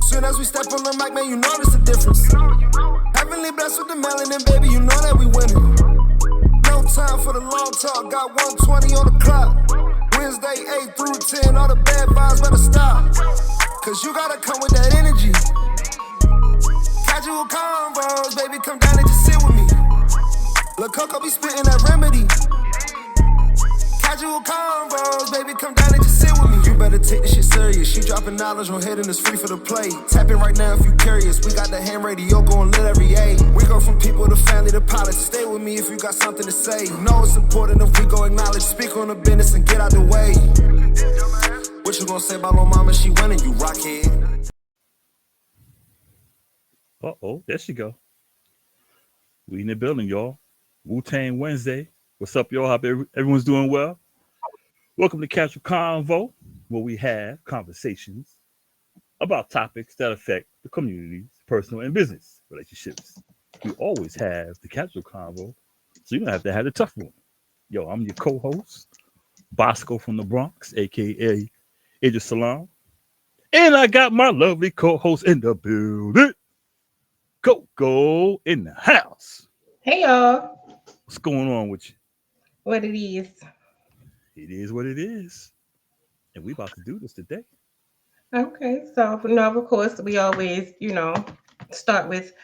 Soon as we step on the mic, man, you notice the difference. Heavenly blessed with the melanin, baby, you know that we winning. No time for the long talk, got 120 on the clock. Wednesday, 8 through 10, all the bad vibes better stop. Cause you gotta come with that energy. Casual convos, baby, come down and just sit with me. Lil' Coco be spitting that remedy. Casual convos, baby, come down and just sit with me. You better take this shit serious. She dropping knowledge on head and it's free for the play. Tap in right now if you curious. We got the ham radio going lit every day. We go from people to family to pilots. Stay with me if you got something to say. You know it's important if we go acknowledge. Speak on the business and get out the way. What you gonna say about my mama? She winning, you rockhead. Uh-oh, there she go. We in the building, y'all. Wu-Tang Wednesday. What's up, y'all? Hope everyone's doing well. Welcome to Casual Convo, where we have conversations about topics that affect the community's personal and business relationships. We always have the casual convo, so you don't have to have the tough one. Yo, I'm your co-host, Boscoe from the Bronx, a.k.a. Idris Salam. And I got my lovely co-host in the building, Coco in the house. Hey, y'all. What's going on with you? What it is. It is what it is. And we about to do this today. Okay, so of course, we always, start with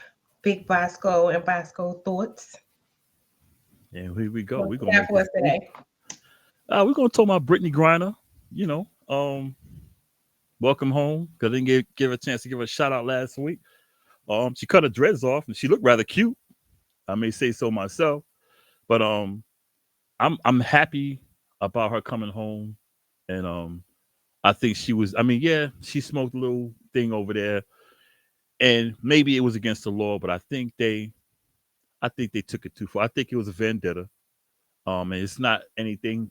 Big Boscoe and Boscoe thoughts. And here we go. What's We're gonna for us today? we're gonna talk about Brittany Griner. Welcome home. Cause I didn't give her a chance to give her a shout out last week. She cut her dreads off and she looked rather cute. I may say so myself, but I'm happy about her coming home, and I think she was. I mean, yeah, she smoked a little thing over there, and maybe it was against the law, but I think they took it too far. I think it was a vendetta. And it's not anything,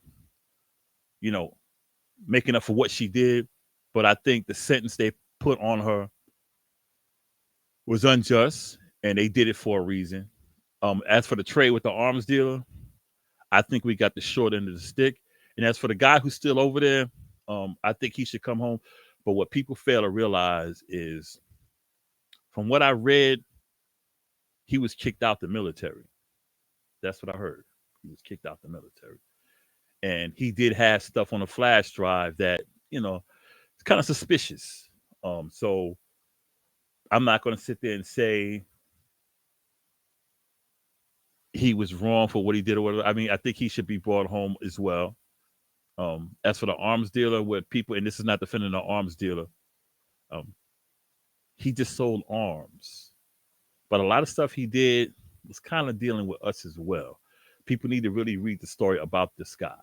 making up for what she did, but I think the sentence they put on her was unjust, and they did it for a reason. As for the trade with the arms dealer, I think we got the short end of the stick. And as for the guy who's still over there, I think he should come home. But what people fail to realize is, from what I read, he was kicked out the military. That's what I heard. He was kicked out the military. And he did have stuff on a flash drive that, it's kind of suspicious. So I'm not going to sit there and say he was wrong for what he did or whatever. I mean, I think he should be brought home as well. As for the arms dealer, where people, and this is not defending the arms dealer, he just sold arms. But a lot of stuff he did was kind of dealing with us as well. People need to really read the story about this guy.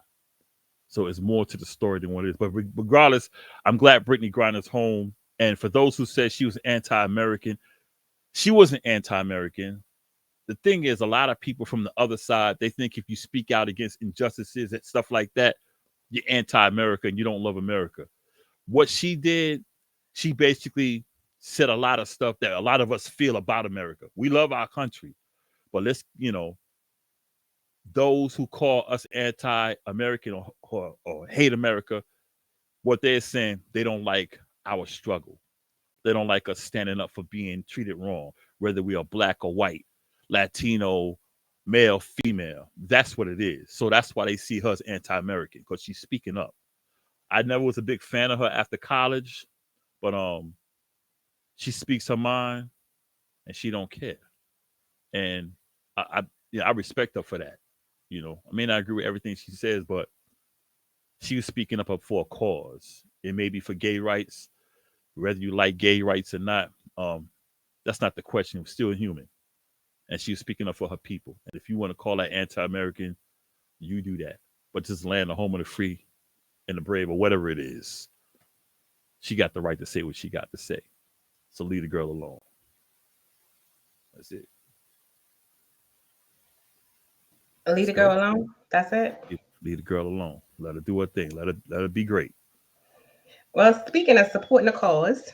So it's more to the story than what it is. But regardless, I'm glad Brittany Griner's home. And for those who said she was anti-American, she wasn't anti-American. The thing is, a lot of people from the other side, they think if you speak out against injustices and stuff like that, you're anti-America and you don't love America. What she did, she basically said a lot of stuff that a lot of us feel about America. We love our country, but let's, those who call us anti-American or hate America, what they're saying, they don't like our struggle. They don't like us standing up for being treated wrong, whether we are black or white, Latino, male, female. That's what it is. So that's why they see her as anti-American, because she's speaking up. I never was a big fan of her after college, but she speaks her mind and she don't care. And I respect her for that. I may not agree with everything she says, but she was speaking up for a cause. It may be for gay rights, whether you like gay rights or not. That's not the question. We're still human. And she was speaking up for her people. And if you want to call that anti-American, you do that. But this land, the home of the free and the brave, or whatever it is, she got the right to say what she got to say. So leave the girl alone. That's it. Leave the girl alone. That's it. Leave the girl alone. Let her do her thing. Let her be great. Well, speaking of supporting the cause,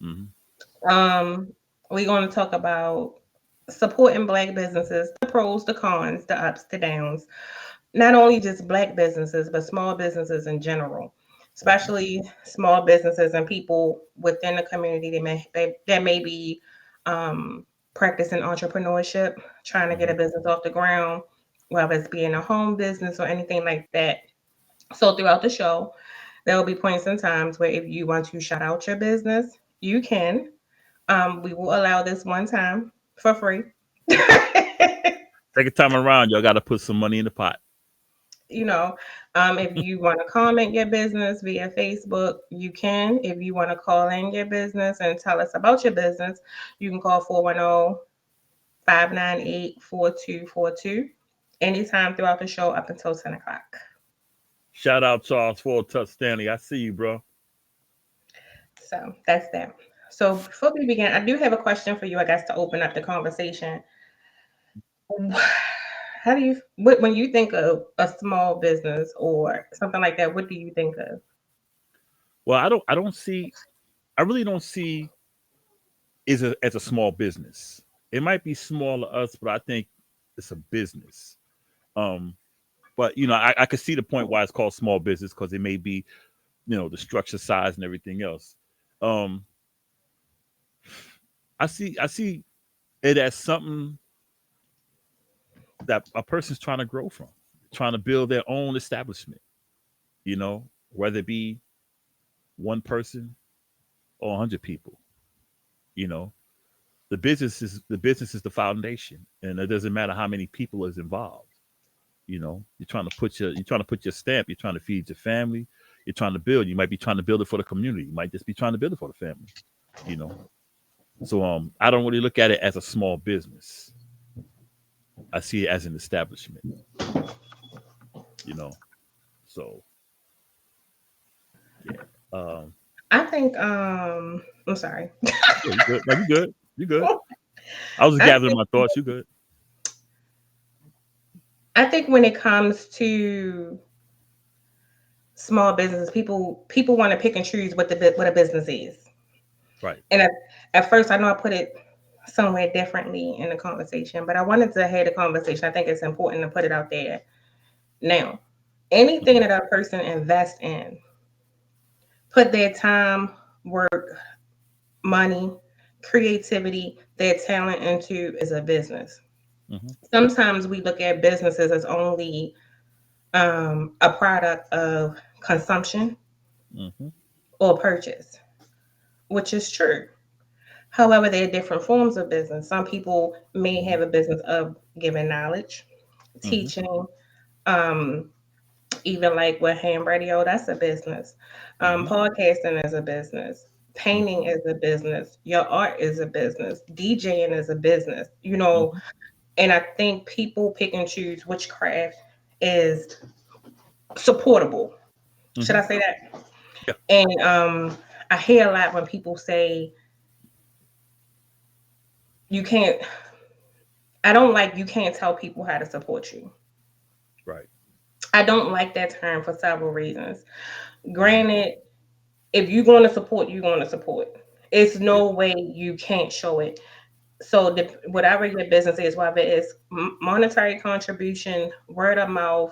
Mm-hmm. we're going to talk about supporting Black businesses, the pros, the cons, the ups, the downs. Not only just Black businesses, but small businesses in general. especially small businesses and people within the community that may be um, practicing entrepreneurship, trying to get a Mhm. business off the ground, whether it's being a home business or anything like that. So throughout the show, there will be points and times where if you want to shout out your business, you can. We will allow this one time for free. Second time around, y'all got to put some money in the pot. You know, if you want to comment your business via Facebook, you can. If you want to call in your business and tell us about your business, you can call 410-598-4242 anytime throughout the show up until 10 o'clock. Shout out Charles Ford Touch Stanley. I see you, bro. So that's that. So before we begin, I do have a question for you, I guess, to open up the conversation. How do you, when you think of a small business or something like that, what do you think of? Well, I don't see. I really don't see is as a small business. It might be small to us, but I think it's a business. Um, but I could see the point why it's called small business because it may be, the structure, size, and everything else. Um, I see it as something that a person's trying to grow from, trying to build their own establishment. Whether it be one person or 100 people. You know, the business is the foundation, and it doesn't matter how many people is involved. You're trying to put your stamp. You're trying to feed your family. You're trying to build. You might be trying to build it for the community. You might just be trying to build it for the family. You know. So I don't really look at it as a small business. I see it as an establishment. You know. So yeah. I think I'm sorry. Yeah, you good? No, you good? You good? I was I gathering think my thoughts. You good? I think when it comes to small businesses, people want to pick and choose what a business is. Right. And at first, I know I put it somewhere differently in the conversation, but I wanted to have the conversation. I think it's important to put it out there now. Anything Mhm. that a person invests in, put their time, work, money, creativity, their talent into is a business. Mhm. Sometimes we look at businesses as only a product of consumption Mhm. or purchase, which is true. However, there are different forms of business. Some people may Mhm. have a business of giving knowledge, Mhm. teaching, um, even like with ham radio, that's a business. Mhm. Podcasting is a business. Painting Mhm. is a business. Your art is a business. DJing is a business. Mhm. And I think people pick and choose which craft is supportable. Should Mhm. I say that? Yeah. And I hear a lot when people say you can't. I don't like you can't tell people how to support you. Right. I don't like that term for several reasons. Mhm. Granted, if you're going to support, you're going to support. It's Yeah. no way you can't show it. So whatever your business is, whether it's monetary contribution, word of mouth,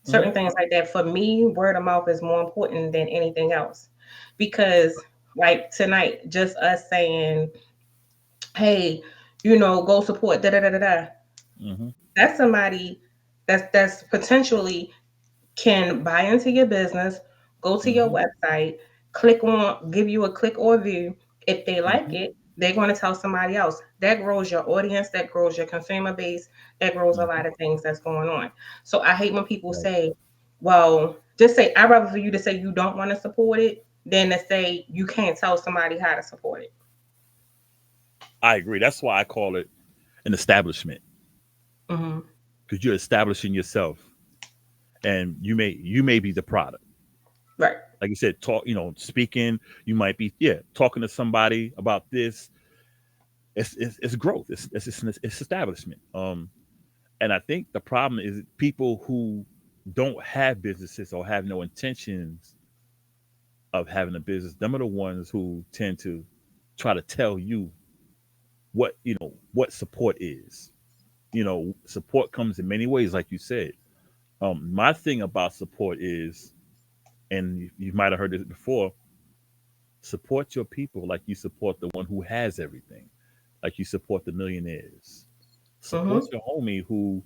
Mhm. certain things like that. For me, word of mouth is more important than anything else. Because like tonight, just us saying, hey, go support da da da da da. Mhm. That's somebody that's potentially can buy into your business, go to your Mhm. website, give you a click or view. If they like Mhm. it, they're going to tell somebody else. That grows your audience, that grows your consumer base, that grows a Mhm. lot of things that's going on. So I hate when people Right. say, well, just say, I'd rather for you to say you don't want to support it than to say you can't tell somebody how to support it. I agree. That's why I call it an establishment Hmm. because you're establishing yourself, and you may be the product. Right. Like you said, talk. Speaking. You might be talking to somebody about this. It's growth. It's establishment. And I think the problem is people who don't have businesses or have no intentions of having a business. Them are the ones who tend to try to tell you what support is. Support comes in many ways, like you said. My thing about support is And you might have heard this before. Support your people like you support the one who has everything, like you support the millionaires. Support Mm-hmm. your homie who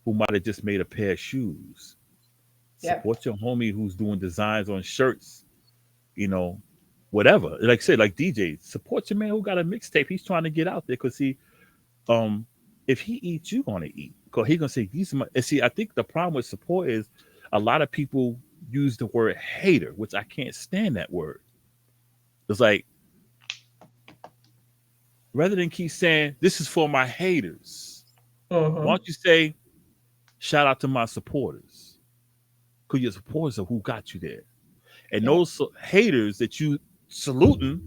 might have just made a pair of shoes. Yep. Support your homie who's doing designs on shirts, you know, whatever. Like I said, like DJ, support your man who got a mixtape. He's trying to get out there because um, if he eats, you gonna eat. Cause he gonna say these are my. And see, I think the problem with support is a lot of people use the word hater, which I can't stand that word. It's like rather than keep saying this is for my haters, why Mm-hmm. don't you say shout out to my supporters? Because your supporters are who got you there. And Yep. those haters that you saluting,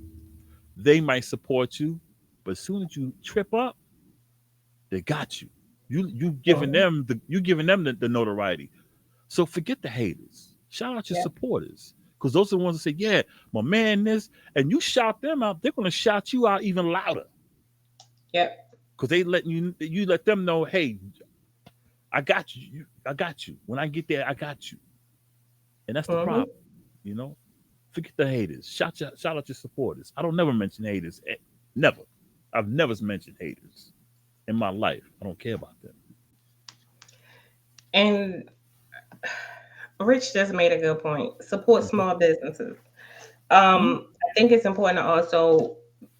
they might support you, but as soon as you trip up, they got you. You giving Mm-hmm. them the notoriety. So forget the haters. Shout out your Yep. supporters. Because those are the ones that say, yeah, my man, this, and you shout them out, they're gonna shout you out even louder. Yep. Because they let you let them know, hey, I got you. I got you. When I get there, I got you. And that's the Mm-hmm. problem, you know? Forget the haters. Shout out your supporters. I don't never mention haters. Never. I've never mentioned haters in my life. I don't care about them. And Rich just made a good point. Support Mhm, small businesses. mhm, I think it's important to also,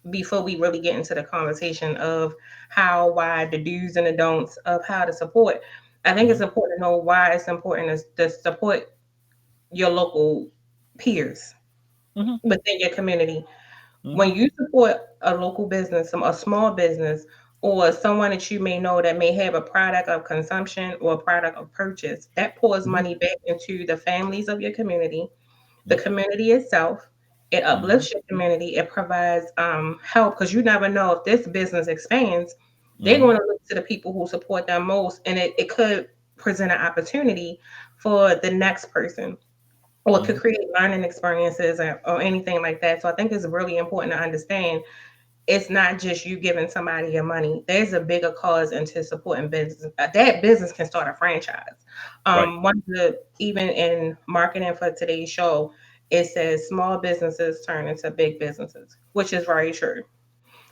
before we really get into the conversation of how, why, the do's and the don'ts of how to support, I think it's mhm, important to know why it's important to support your local peers mhm, within your community. mhm, When you support a local business, a small business, or someone that you may know that may have a product of consumption or a product of purchase, that pours mhm, money back into the families of your community, the mhm, community itself. It mhm, uplifts your community. It provides help because you never know if this business expands, they're mhm, going to look to the people who support them most, and it could present an opportunity for the next person, or it could mhm. create learning experiences, or anything like that. So I think it's really important to understand it's not just you giving somebody your money. There's a bigger cause into supporting business. That business can start a franchise. Right, One of the, even in marketing for today's show, it says small businesses turn into big businesses, which is very true.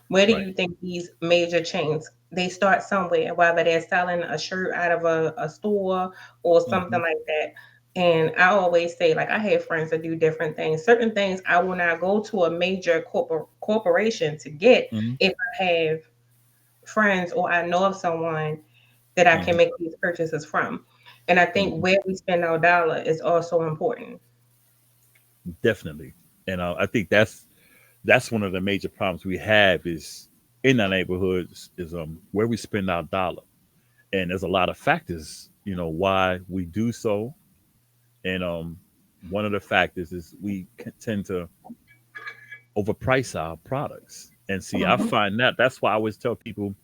Where do right. you think these major chains, they start somewhere, whether they're selling a shirt out of a store or something Mhm, like that? And I always say, like, I have friends that do different things. Certain things I will not go to a major corporation to get mhm, if I have friends or I know of someone that I can mhm, make these purchases from. And I think mhm. where we spend our dollar is also important. Definitely. And I think that's one of the major problems we have is in our neighborhoods is where we spend our dollar. And there's a lot of factors, why we do so. And one of the factors is we tend to overprice our products. And see, I Mhm. find that's why I always tell people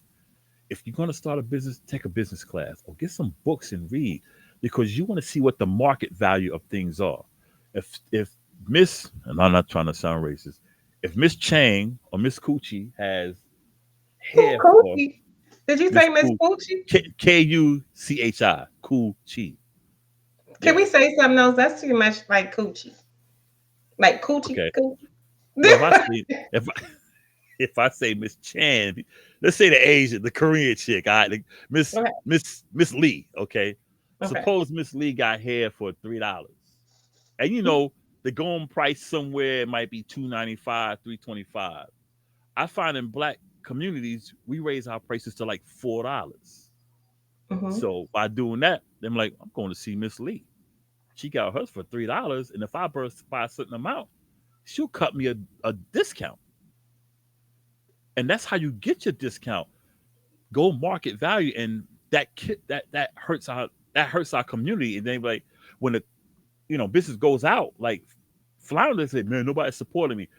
if you're going to start a business, take a business class or get some books and read because you want to see what the market value of things are. If Miss, and I'm not trying to sound racist, if Miss Chang or Miss Coochie has Who, hair for Coochie? Did you Miss say Miss Cool Coochie? Kuchi, Cool Chi, Can yeah, we say something else? That's too much like coochie. Like coochie, okay. coochie. Well, if if I say Miss Chan, let's say the Asian, the Korean chick, all right, like Okay. Miss Lee, okay. Okay. Suppose Miss Lee got hair for $3, and the going price somewhere it might be 295, 325. I find in black communities we raise our prices to like $4. Mm-hmm. So by doing that, I'm like, I'm going to see Miss Lee. She got hers for $3, and if I burst by a certain amount, she'll cut me a discount, and that's how you get your discount. Go market value, and that hurts our community. And then like when the business goes out, like Flounder said, man, nobody's supporting me.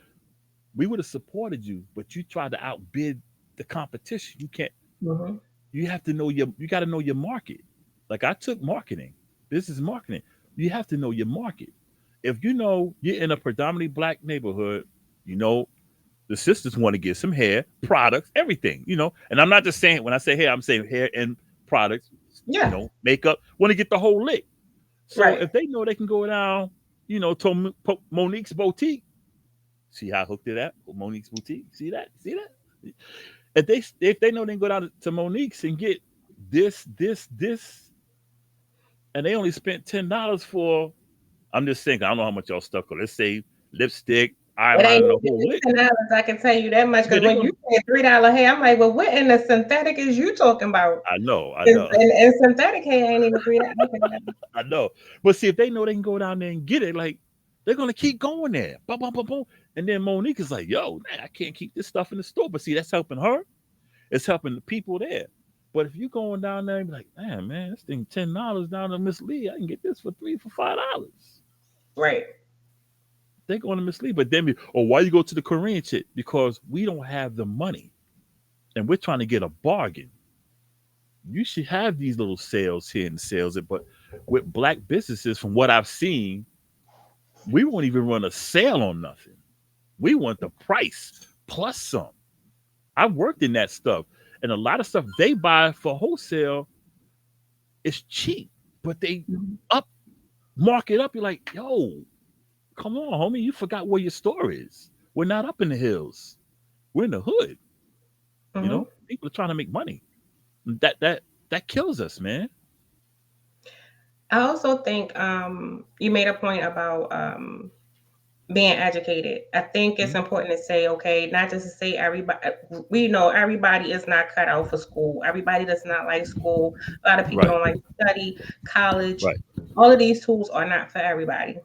We would have supported you, but you tried to outbid the competition. You can't. Mm-hmm. You have to know you got to know your market. Like I took marketing, business marketing. You have to know your market. If you know you're in a predominantly black neighborhood, you know the sisters want to get some hair products, everything. And I'm not just saying when I say hair, I'm saying hair and products. Yeah. Makeup. Want to get the whole lick. So Right. if they know they can go down to Monique's Boutique. See how I hooked it at Monique's Boutique? See that? See that? If they know they can go down to Monique's and get this, and they only spent $10 for, I'm just thinking, I don't know how much y'all stuck on. Let's say lipstick, It ain't eyeliner, the whole lick. $10. I can tell you that much Yeah, because they when gonna. you say $3 hair, I'm like, well, what in the synthetic is you talking about? I know, I And, know, and, and synthetic hair ain't even $3. I know. But see, if they know they can go down there and get it, like they're gonna keep going there. Boom, boom, boom, boom. And then Monique is like, "Yo, man, I can't keep this stuff in the store." But see, that's helping her. It's helping the people there. But if you going down there and be like, man, this thing $10 down to Miss Lee, I can get this for $5. Right. They're going to Miss Lee. But then, why you go to the Korean chick? Because we don't have the money, and we're trying to get a bargain. You should have these little sales here and sales it, but with black businesses, from what I've seen, we won't even run a sale on nothing. We want the price plus some. I've worked in that stuff, and a lot of stuff they buy for wholesale is cheap, but they up mark it up. You're like, yo, come on, homie, you forgot where your store is. We're not up in the hills. We're in the hood. Mm-hmm. People are trying to make money. That kills us, man. I also think you made a point about being educated. I think it's Mm-hmm. important to say, okay, not just to say everybody, we know everybody is not cut out for school. Everybody does not like school. A lot of people Right, don't like to study, college. right, All of these tools are not for everybody.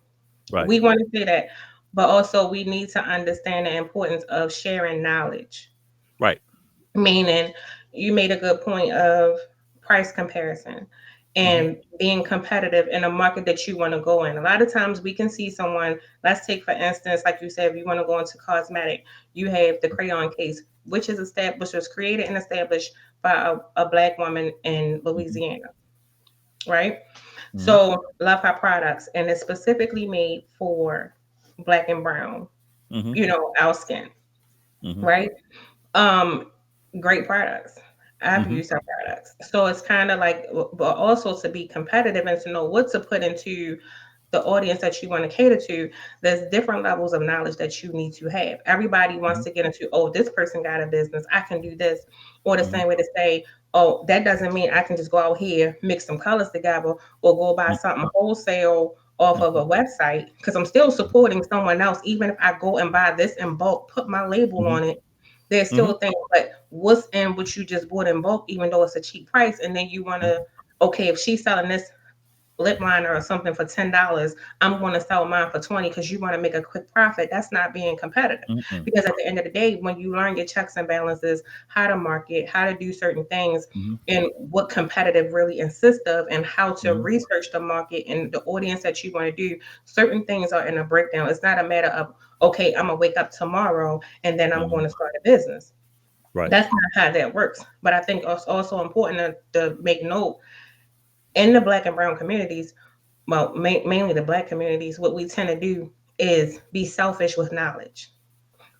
right, We want to say that, but also we need to understand the importance of sharing knowledge. right. Meaning, you made a good point of price comparison Mm-hmm. and being competitive in a market that you want to go in. A lot of times we can see someone, let's take for instance, like you said, if you want to go into cosmetic, you have the crayon case, which is established, which was created and established by a black woman in Mm-hmm. Louisiana, right? Mm-hmm. So love her products, and it's specifically made for black and brown, Mm-hmm. our skin, Mm-hmm. right? Um, Great products. I've Mm-hmm. used our products. So it's kind of like, but also to be competitive and to know what to put into the audience that you want to cater to. There's different levels of knowledge that you need to have. Everybody wants to get into, oh, this person got a business, I can do this. Or the Mm-hmm. same way to say, oh, that doesn't mean I can just go out here, mix some colors together, or go buy something wholesale off of Mm-hmm. a website, because I'm still supporting someone else. Even if I go and buy this in bulk, put my label Mm-hmm. on it, there's Mm-hmm. still things, but what's in what you just bought in bulk, even though it's a cheap price, and then you want to, okay, if she's selling this lip liner or something for $10, I'm going to sell mine for 20 because you want to make a quick profit. That's not being competitive. Mm-hmm. Because at the end of the day, when you learn your checks and balances, how to market, how to do certain things, Mm-hmm. and what competitive really insists of, and how to Mm-hmm. research the market and the audience that you want to do, certain things are in a breakdown. It's not a matter of, okay, I'm going to wake up tomorrow and then I'm going Mm-hmm. to start a business. Right. That's not how that works. But I think it's also important to make note in the black and brown communities, well, mainly the black communities, what we tend to do is be selfish with knowledge.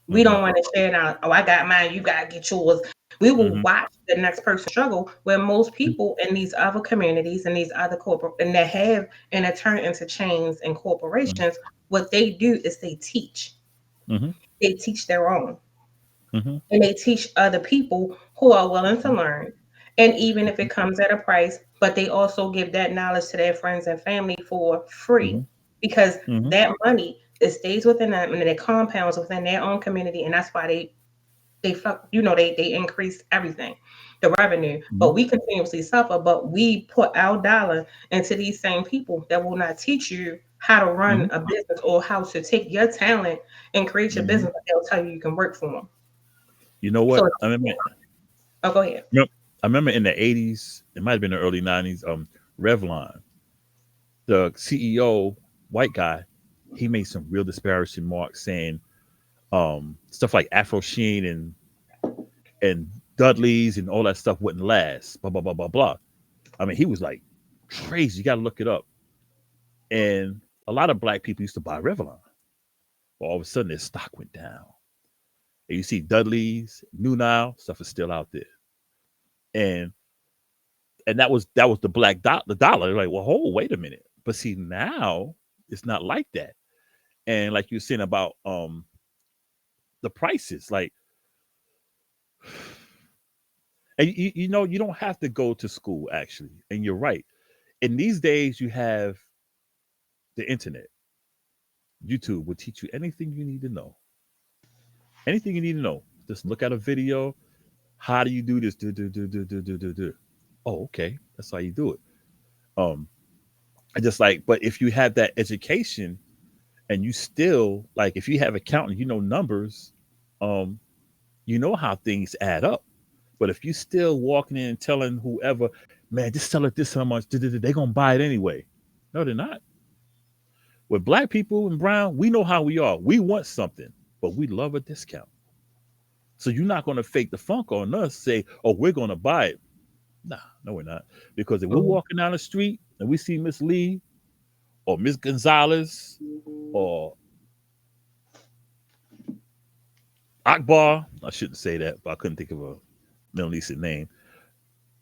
We Mm-hmm. don't want to share knowledge. Oh, I got mine, you got to get yours. We will Mm-hmm. watch the next person struggle, where most people in these other communities and these other corporate and that have and it turn into chains and corporations, what they do is they teach. Mm-hmm. They teach their own. Mm-hmm. And they teach other people who are willing to learn. And even if it comes at a price, but they also give that knowledge to their friends and family for free, Mm-hmm. because Mm-hmm. that money, it stays within them and it compounds within their own community. And that's why they increase everything, the revenue. Mm-hmm. But we continuously suffer, but we put our dollar into these same people that will not teach you how to run Mm-hmm. a business or how to take your talent and create your Mm-hmm. business, but they'll tell you you can work for them. You know what? So, oh, go ahead. I remember in the '80s, it might have been the early '90s. Revlon, the CEO, white guy, he made some real disparaging remarks saying stuff like Afro Sheen and Dudley's and all that stuff wouldn't last. Blah blah blah blah blah. I mean, he was like crazy. You got to look it up. And a lot of black people used to buy Revlon. But all of a sudden, their stock went down. And you see Dudley's, New Nile stuff is still out there. And that was the the dollar. Like, well, hold, wait a minute. But see now, It's not like that. And like you're saying about the prices, like, and you know, you don't have to go to school actually. And you're right. In these days, you have the internet. YouTube will teach you anything you need to know. Anything you need to know. Just look at a video. How do you do this? Do. Oh, okay. That's how you do it. Um, I just like, but if you have that education and you still like, if you have accounting, you know numbers, um, you know how things add up. But if you still walking in and telling whoever, man, just sell it this how much, they're gonna buy it anyway. No, they're not. With black people and brown, we know how we are. We want something, but we love a discount. So you're not gonna fake the funk on us, say, oh, we're gonna buy it. Nah, no, we're not. Because if we're Mhm. walking down the street and we see Miss Lee or Miss Gonzalez or Akbar, I shouldn't say that, but I couldn't think of a Middle Eastern name.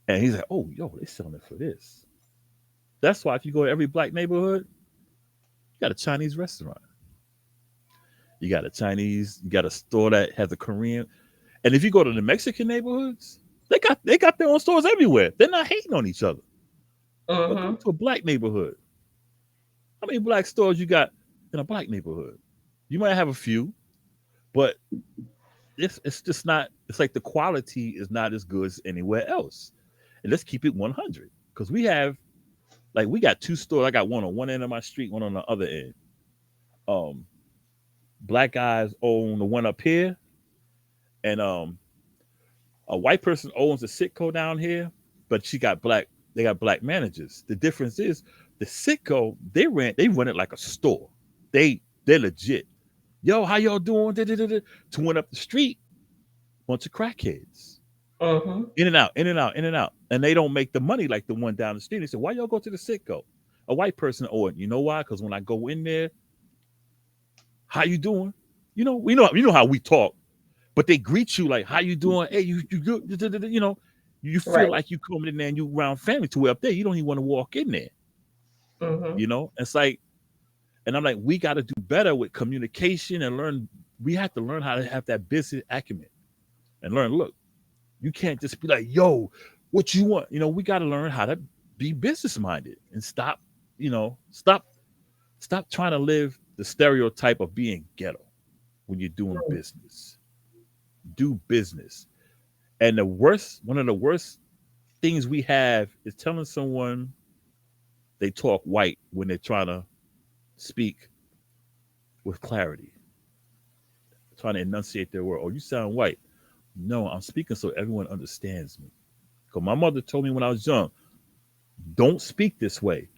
And he's like, oh, yo, they're selling it for this. That's why if you go to every black neighborhood, you got a Chinese restaurant. You got a Chinese, you got a store that has a Korean. And if you go to the Mexican neighborhoods, they got their own stores everywhere. They're not hating on each other. But go Mhm. to a black neighborhood. How many black stores you got in a black neighborhood? You might have a few, but it's just not. It's like the quality is not as good as anywhere else. And let's keep it 100 because we got two stores. I got one on one end of my street, one on the other end. Um, Black guys own the one up here, and a white person owns a Sitco down here, but she got black. They got black managers. The difference is the Sitco they run it like a store. They're legit. Yo, how y'all doing? Da-da-da-da. To went up the street, bunch of crackheads. Mhm. In and out, in and out, in and out. And they don't make the money like the one down the street. They said, why y'all go to the Sitco? A white person owe it. You know why? Because when I go in there, how you doing? You know how we talk, but they greet you like, how you doing? Hey, you good? You know, you feel Right. like you coming in there and you around family to where up there. You don't even want to walk in there. Mhm. It's like, and I'm like, we got to do better with communication and learn. We have to learn how to have that business acumen and learn. Look, you can't just be like, yo, what you want? We got to learn how to be business minded and stop, stop trying to live the stereotype of being ghetto when you're doing business. Do business. And one of the worst things we have is telling someone they talk white when they're trying to speak with clarity, trying to enunciate their word. Oh, you sound white. No, I'm speaking so everyone understands me. Because my mother told me when I was young, don't speak this way.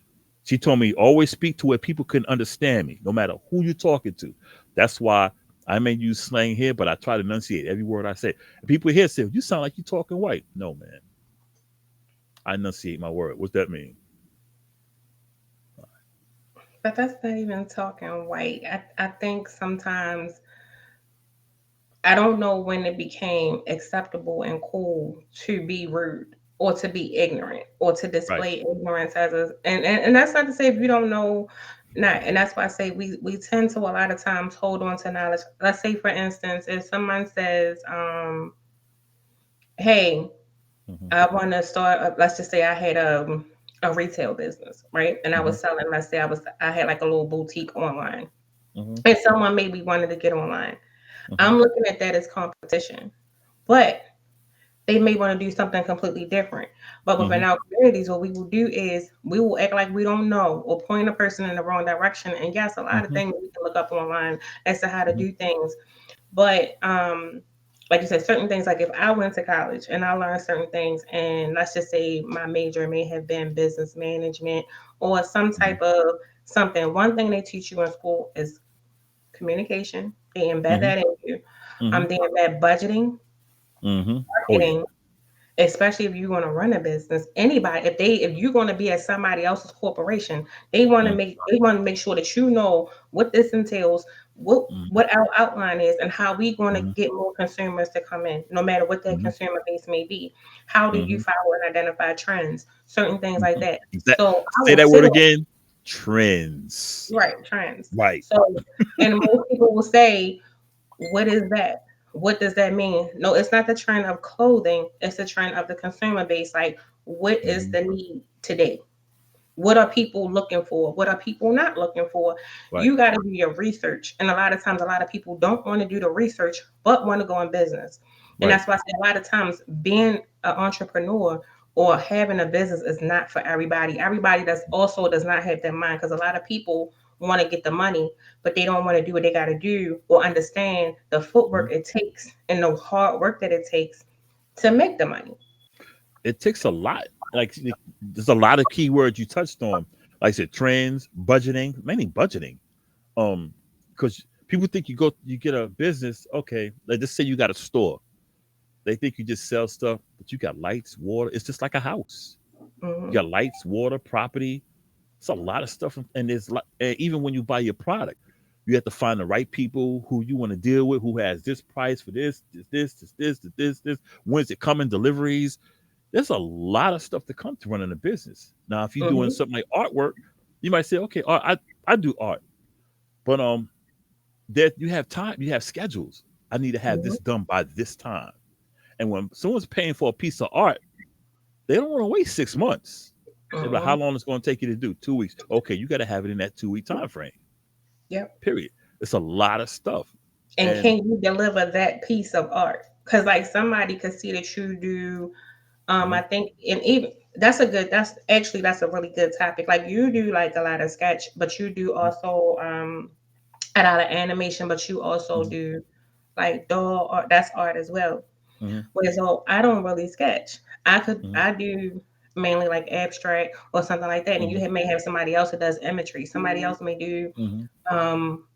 She told me always speak to where people can understand me, no matter who you're talking to. That's why I may use slang here, but I try to enunciate every word I say. And people here say, you sound like you're talking white. No, man. I enunciate my word. What's that mean? But that's not even talking white. I think sometimes I don't know when it became acceptable and cool to be rude or to be ignorant or to Right. display ignorance as a and that's not to say if you don't know not and that's why I say we tend to a lot of times hold on to knowledge. Let's say for instance, if someone says, hey, Mm-hmm. I want to start. Let's just say I had a retail business, right? And I Mm-hmm. was selling. Let's say I had like a little boutique online, Mm-hmm. and someone maybe wanted to get online. Mm-hmm. I'm looking at that as competition, but they may want to do something completely different. But within Mm-hmm. our communities, what we will do is we will act like we don't know or point a person in the wrong direction. And yes, a lot of Mm-hmm. things we can look up online as to how to do things. But like you said, certain things like if I went to college and I learned certain things, and let's just say my major may have been business management or some Mm-hmm. type of something. One thing they teach you in school is communication. They embed Mm-hmm. that in you. Mm-hmm. They embed budgeting, Mm-hmm. Oh yeah. marketing, especially if you want to run a business. Anybody, if you're going to be at somebody else's corporation, they want to make sure that you know what this entails, Mm-hmm. what our outline is, and how we going to Mm-hmm. get more consumers to come in, no matter what their Mm-hmm. consumer base may be. How do you Mm-hmm. follow and identify trends, certain things like Mm-hmm. that. Exact. So I Say will that sit word on again. trends. Right, trends. Right. So, and most people will say, what is that? What does that mean? No, it's not the trend of clothing, it's the trend of the consumer base. Like, what is Mhm. the need today? What are people looking for? What are people not looking for? Right. You got to do your research. And a lot of times, a lot of people don't want to do the research, but want to go in business. And Right. that's why I say a lot of times being an entrepreneur or having a business is not for everybody. Everybody does not have that mind, because a lot of people want to get the money, but they don't want to do what they got to do or understand the footwork Mhm. it takes and the hard work that it takes to make the money. It takes a lot. Like there's a lot of keywords you touched on. Like I said, trends, budgeting, mainly budgeting. Um, because people think you get a business. Okay, like just say you got a store. They think you just sell stuff, but you got lights, water. It's just like a house. You Hmm. got lights, water, property. It's a lot of stuff, and and even when you buy your product, you have to find the right people who you want to deal with, who has this price for this. When's it coming? Deliveries. There's a lot of stuff to come to running a business. Now, if you're doing Hmm. something like artwork, you might say, okay, I do art, but that you have time, you have schedules. I need to have Hmm. this done by this time. And when someone's paying for a piece of art, they don't want to wait 6 months. They're like, how Hmm. long is it going to take you to do? 2 weeks. Okay, you got to have it in that 2 week time frame. Yep. Period. It's a lot of stuff. And And can you deliver that piece of art? Because like somebody could see that you do, I mhm, think, and even that's a really good topic. Like you do like a lot of sketch, but you do mhm, also a lot of animation, but you also mhm, do like doll art. That's art as well. mhm, Whereas so I don't really sketch. mhm, I do mainly like abstract or something like that. And mhm, may have somebody else who does imagery. Somebody else may do mhm,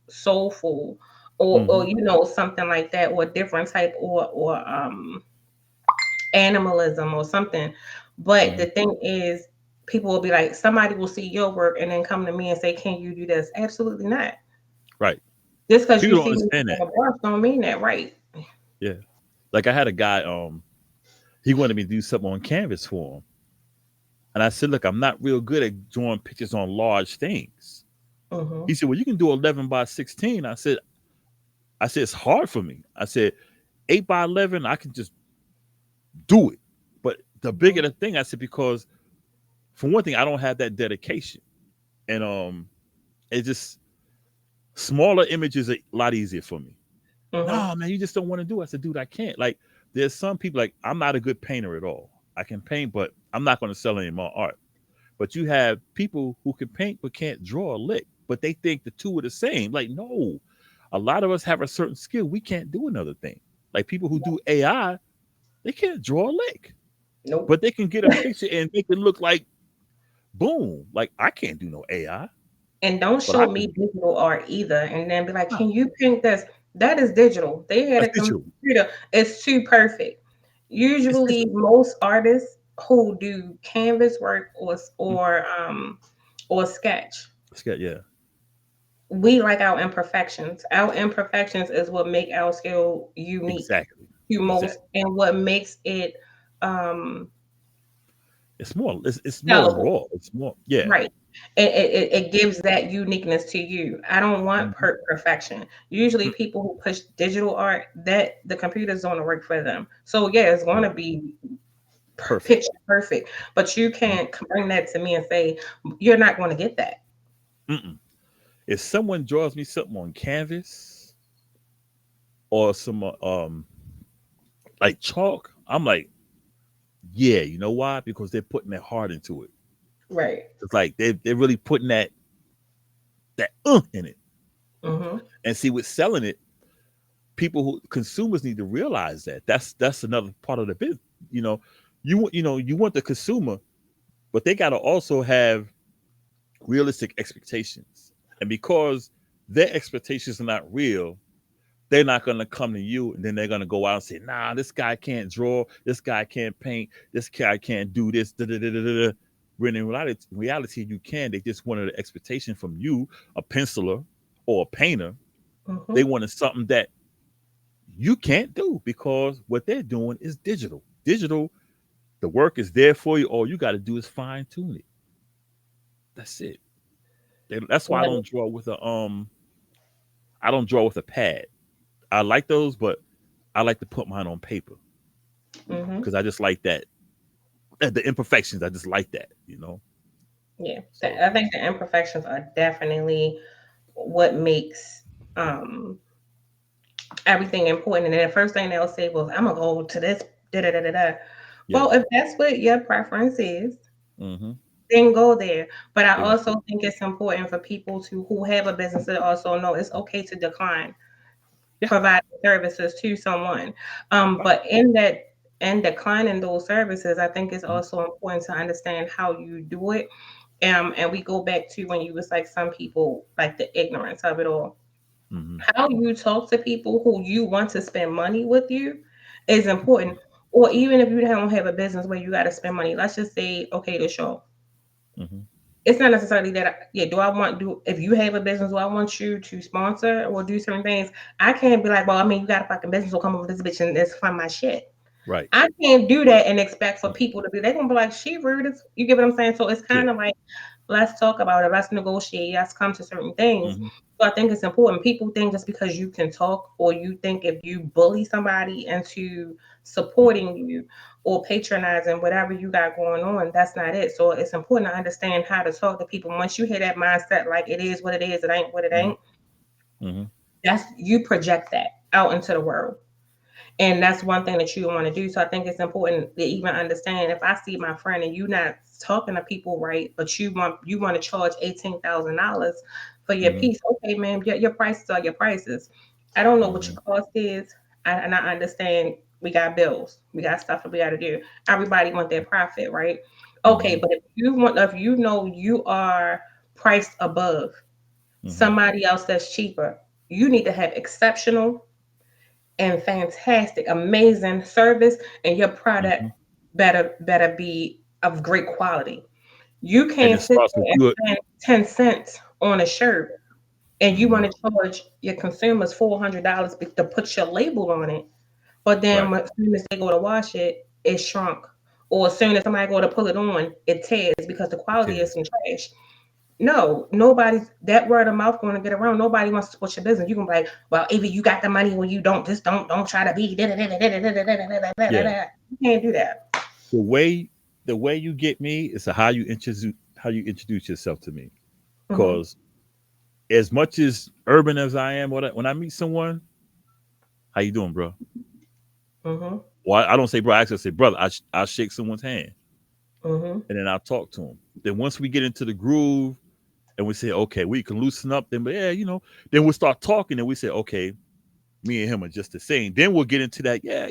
soulful or mhm, something like that, or different type or animalism or something. But mhm. the thing is, people will be like, somebody will see your work and then come to me and say, can you do this? Absolutely not. Right. Just because you People don't see me understand on that. a brush don't mean that, right? Yeah. Like I had a guy, he wanted me to do something on canvas for him. And I said, look, I'm not real good at drawing pictures on large things. Mm-hmm. He said, well, you can do 11 by 16. I said, it's hard for me. I said, 8 by 11, I can just do it. But the Mm-hmm. bigger the thing, I said, because for one thing, I don't have that dedication. And it just smaller images are a lot easier for me. Mm-hmm. No, man, you just don't want to do it. I said, dude, I can't. Like, there's some people like I'm not a good painter at all. I can paint, but I'm not going to sell any more art. But you have people who can paint but can't draw a lick, but they think the two are the same. Like, no, a lot of us have a certain skill. We can't do another thing. Like people who do AI, they can't draw a lick, Nope. but they can get a picture and make it look like boom. Like I can't do no AI, And don't but I show me can. digital art either. And then be like, Nah, can you paint this? That is digital. They had that's a digital. computer. It's too perfect. It's Usually, digital. most artists who do canvas work Mm, or sketch, it's good, yeah, we like our imperfections. Our imperfections is what make our skill unique exactly, to most, exactly. and what makes it um It's more sellable. raw. It's more, yeah. Right. It gives that uniqueness to you. I don't want Mhm. perfection. Usually, Mm, people who push digital art, that the computer's going to work for them. So yeah, it's going yeah, to be perfect. picture perfect, but you Mm, can't bring that to me and say you're not going to get that. mm-mm. If someone draws me something on canvas or some like chalk, I'm like, yeah, you know why? Because they're putting their heart into it. Right. It's like they're really putting that in it. Mm-hmm. And see, with selling it, people who consumers need to realize that that's another part of the business. You know, you want the consumer, but they got to also have realistic expectations. And because their expectations are not real, they're not going to come to you and then they're going to go out and say, nah, this guy can't draw, this guy can't paint, this guy can't do this. Da, da, da, da, da. When in reality, you can. They just wanted an expectation from you, a penciler or a painter. Mm-hmm. They wanted something that you can't do because what they're doing is digital. Digital, the work is there for you. All you got to do is fine tune it. That's it. That's why I Yeah. don't draw with a I don't draw with a pad. I like those, but I like to put mine on paper Hmm. because I just like that. The imperfections, I just like that, you know. Yeah. So I think the imperfections are definitely what makes um everything important. And then the first thing they'll say, well, I'm gonna go to this da da da da da. yeah. Well, if that's what your preference is, Mm-hmm. then go there. But I They're gonna also think it's important for people to who have a business to also know it's okay to decline yeah. providing services to someone. Right. But in that and declining those services, I think it's Mm-hmm. also important to understand how you do it. And we go back to when you was like some people like the ignorance of it all. Mm-hmm. How you talk to people who you want to spend money with you is important. Or even if you don't have a business where you got to spend money, let's just say, okay, the show. Mm-hmm. It's not necessarily that, yeah, do I want, do, if you have a business, do I want you to sponsor or do certain things? I can't be like, well, I mean, you got a fucking business, so come over this bitch and let's fund my shit. Right. I can't do that and expect for Mm-hmm. people to be, they're going to be like, she rude. You get what I'm saying? So it's Yeah. kind of like, let's talk about it. Let's negotiate. Let's come to certain things. Mm-hmm. So I think it's important. People think just because you can talk, or you think if you bully somebody into supporting you or patronizing whatever you got going on, that's not it. So it's important to understand how to talk to people. Once you hear that mindset, like it is what it is, it ain't what it Mm-hmm. ain't, Mm-hmm. that's you project that out into the world. And that's one thing that you want to do. So I think it's important to even understand if I see my friend and you not talking to people right, but you want to charge $18,000 for your Mm-hmm. piece. Okay, man, your prices are your prices. I don't know what Mm-hmm. your cost is, and I understand we got bills, we got stuff that we got to do. Everybody want their profit, right? Okay, Mm-hmm. but if you know you are priced above Mm-hmm. somebody else that's cheaper, you need to have exceptional and fantastic, amazing service, and your product Mm-hmm. better be of great quality. You And can't it sit starts with there and you. spend 10 cents on a shirt and you Mm-hmm. want to charge your consumers $400 to put your label on it. But then Right. as soon as they go to wash it, it shrunk. Or as soon as somebody go to pull it on, it tears because the It quality is is. some trash. No, nobody's that word of mouth going to get around. Nobody wants to support your business. You can be like, well, either you got the money or you don't. Just don't try to be. Yeah. You can't do that. The way you get me is how you introduce yourself to me. Mm-hmm. Because as much as urban as I am, when I meet someone, how you doing, bro? Mm-hmm. Well, I don't say bro. I actually say brother. I shake someone's hand Mm-hmm. and then I'll talk to them. Then once we get into the groove and we say, okay, we can loosen up. Then, but yeah, then we'll start talking and we say, okay, me and him are just the same. Then we'll get into that. Yeah,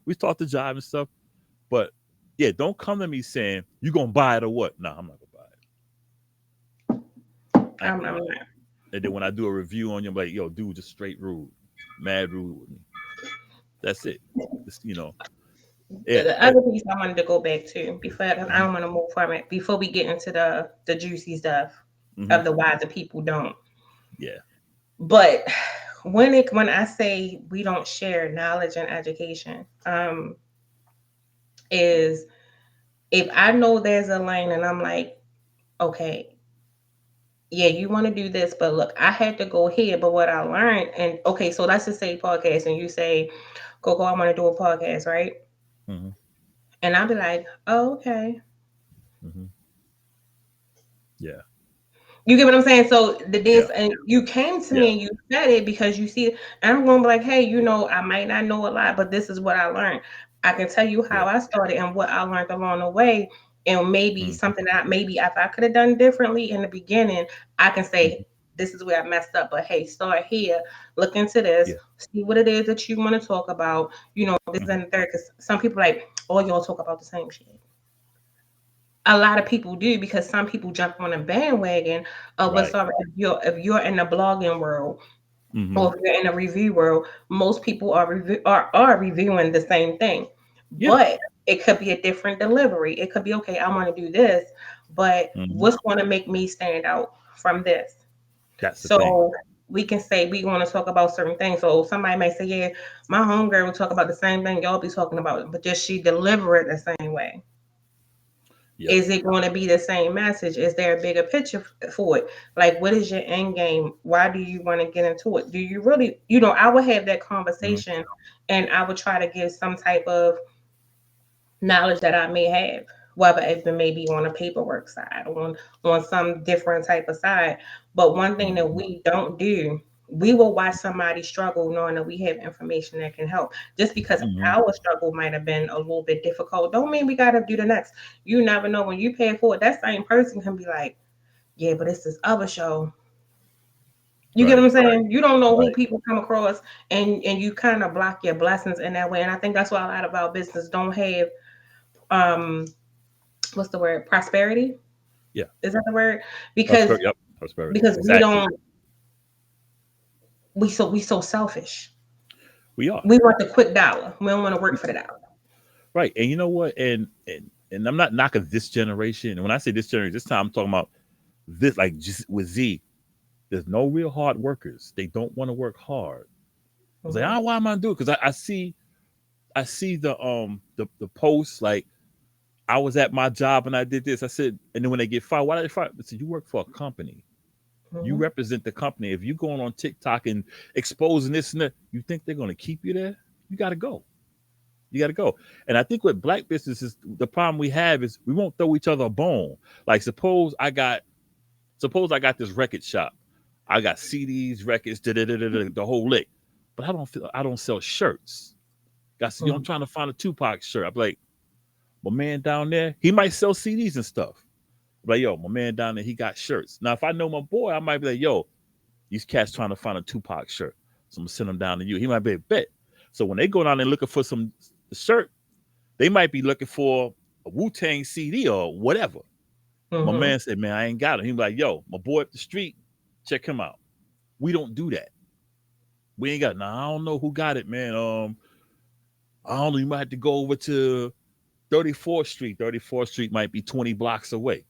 we start to jive and stuff. But yeah, don't come to me saying you gonna buy it or what. Nah, I'm not gonna buy it. I ain't I'm gonna buy not. it. And then when I do a review on you, I'm like, yo, dude, just straight rude, mad rude with me. That's it. Just, The, yeah, the other piece I wanted to go back to before, because I mm-hmm, don't want to move from it. Before we get into the juicy stuff mm-hmm, of the why the people don't. yeah, But when I say we don't share knowledge and education, is if I know there's a lane and I'm like, okay, yeah, you want to do this, but look, I had to go here. But what I learned, and okay, so let's just say podcast, and you say, Coco, I want to do a podcast, right? mm-hmm, And I'll be like, oh, okay. mm-hmm, yeah, You get what I'm saying? So the yeah, dance, and you came to yeah, me and you said it because you see, and I'm going to be like, hey, I might not know a lot, but this is what I learned. I can tell you yeah, how I started and what I learned along the way. And maybe mm-hmm, something that maybe if I could have done differently in the beginning, I can mm-hmm, say, this is where I messed up. But hey, start here, look into this, yeah, see what it is that you want to talk about. This mm-hmm, and the third. Because some people like, oh, y'all talk about the same shit. A lot of people do because some people jump on a bandwagon of what's right, already if you're in the blogging world mm-hmm, or if you're in the review world, most people are reviewing the same thing. yeah, But it could be a different delivery. It could be okay, I want to do this, but mm-hmm. what's going to make me stand out from this? That's the thing. So we can say we want to talk about certain things. So somebody may say, yeah, my homegirl will talk about the same thing y'all be talking about, but just she deliver it the same way. Yep. Is it going to be the same message? Is there a bigger picture for it? Like, what is your end game? Why do you want to get into it? Do you really, I would have that Hmm. conversation, and I would try to give some type of knowledge that I may have, whether it may be on a paperwork side, on some different type of side. But one thing that Hmm. we don't do, we will watch somebody struggle knowing that we have information that can help. Just because Hmm. our struggle might have been a little bit difficult, don't mean we gotta do the next. You never know when you pay it forward. That same person can be like, yeah, but it's this other show. You get what Right. I'm saying? You don't know who Right. people come across, and you kind of block your blessings in that way. And I think that's why a lot of our business don't have um what's the word, prosperity, Yeah. is that the word? because Prosperity. Yep. Prosperity. because we Exactly. don't, we so selfish. We are. We want the quick dollar, we don't want to work for the dollar. Right. And you know what? And I'm not knocking this generation. And when I say this generation, this time I'm talking about this, like just with Z. There's no real hard workers. They don't want to work hard. I was like, Hmm. why am I doing? Because I see the posts like I was at my job and I did this. I said, and then when they get fired, why did they fire? I said, you work for a company. You Hmm. represent the company. If you're going on TikTok and exposing this and that, you think they're going to keep you there? You got to go. You got to go. And I think with black businesses, the problem we have is we won't throw each other a bone. Like suppose I got this record shop. I got CDs, records, the whole lick. But I don't sell shirts. I'm Hmm. trying to find a Tupac shirt. I'm like, my man down there, he might sell CDs and stuff. I'm like, yo, my man down there, he got shirts. Now, if I know my boy, I might be like, yo, these cats trying to find a Tupac shirt. So I'm gonna send them down to you. He might be a bet. So when they go down there looking for some shirt, they might be looking for a Wu-Tang CD or whatever. My Hmm. man said, man, I ain't got it. He was like, yo, my boy up the street, check him out. We don't do that. We ain't got it. Now, I don't know who got it, man. I don't know. You might have to go over to 34th Street. 34th Street might be 20 blocks away.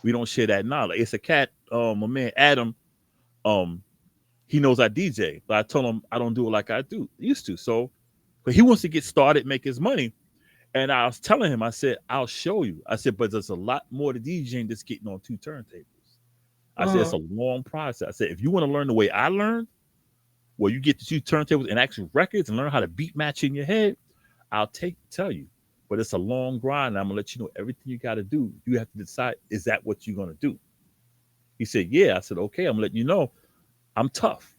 We don't share that knowledge. It's a cat, my man Adam, um, he knows I DJ, but I told him I don't do it like I used to. So, but he wants to get started, make his money. And I was telling him, I said, I'll show you. I said, but there's a lot more to DJing just getting on two turntables. I said, it's Hmm. a long process. I said, if you want to learn the way I learned, where you get the two turntables and actual records and learn how to beat match in your head, I'll tell you. But it's a long grind. I'm gonna let you know everything you got to do. You have to decide, is that what you're gonna do? He said, yeah. I said, okay, I'm letting you know I'm tough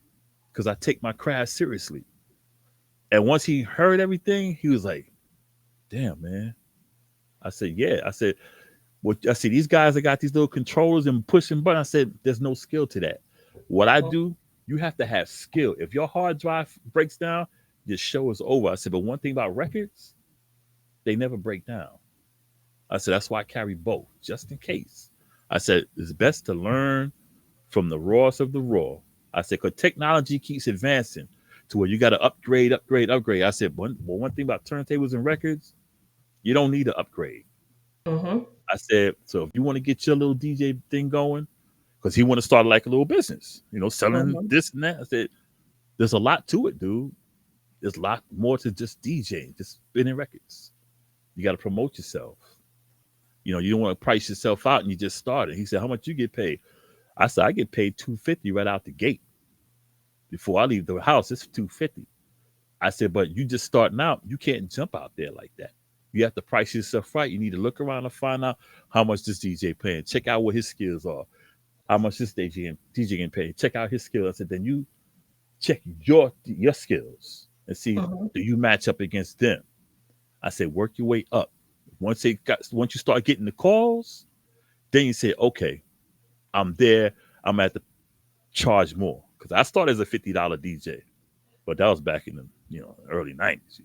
because I take my craft seriously. And once he heard everything, he was like, damn, man. I said, yeah. I said, well, I said, these guys that got these little controllers and pushing buttons, I said, there's no skill to that. What I do, you have to have skill. If your hard drive breaks down, your show is over. I said, but one thing about records, they never break down. I said, that's why I carry both, just in case. I said, it's best to learn from the rawest of the raw. I said, because technology keeps advancing to where you got to upgrade, upgrade, upgrade. I said, one thing about turntables and records, you don't need to upgrade. Hmm. I said, so if you want to get your little DJ thing going, because he want to start like a little business, selling Hmm. this and that. I said, there's a lot to it, dude. There's a lot more to just DJing, just spinning records. You got to promote yourself. You don't want to price yourself out and you just started. He said, how much you get paid? I said, I get paid $250 right out the gate. Before I leave the house, it's $250. I said, but you just starting out, you can't jump out there like that. You have to price yourself right. You need to look around and find out how much this DJ paying. Check out what his skills are. How much this DJ can pay. Check out his skills. I said, then you check your skills and see, Hmm. do you match up against them? I said, work your way up. Once you start getting the calls, then you say, okay, I'm there. I'm at the charge more. Because I started as a $50 DJ, but that was back in the early 90s.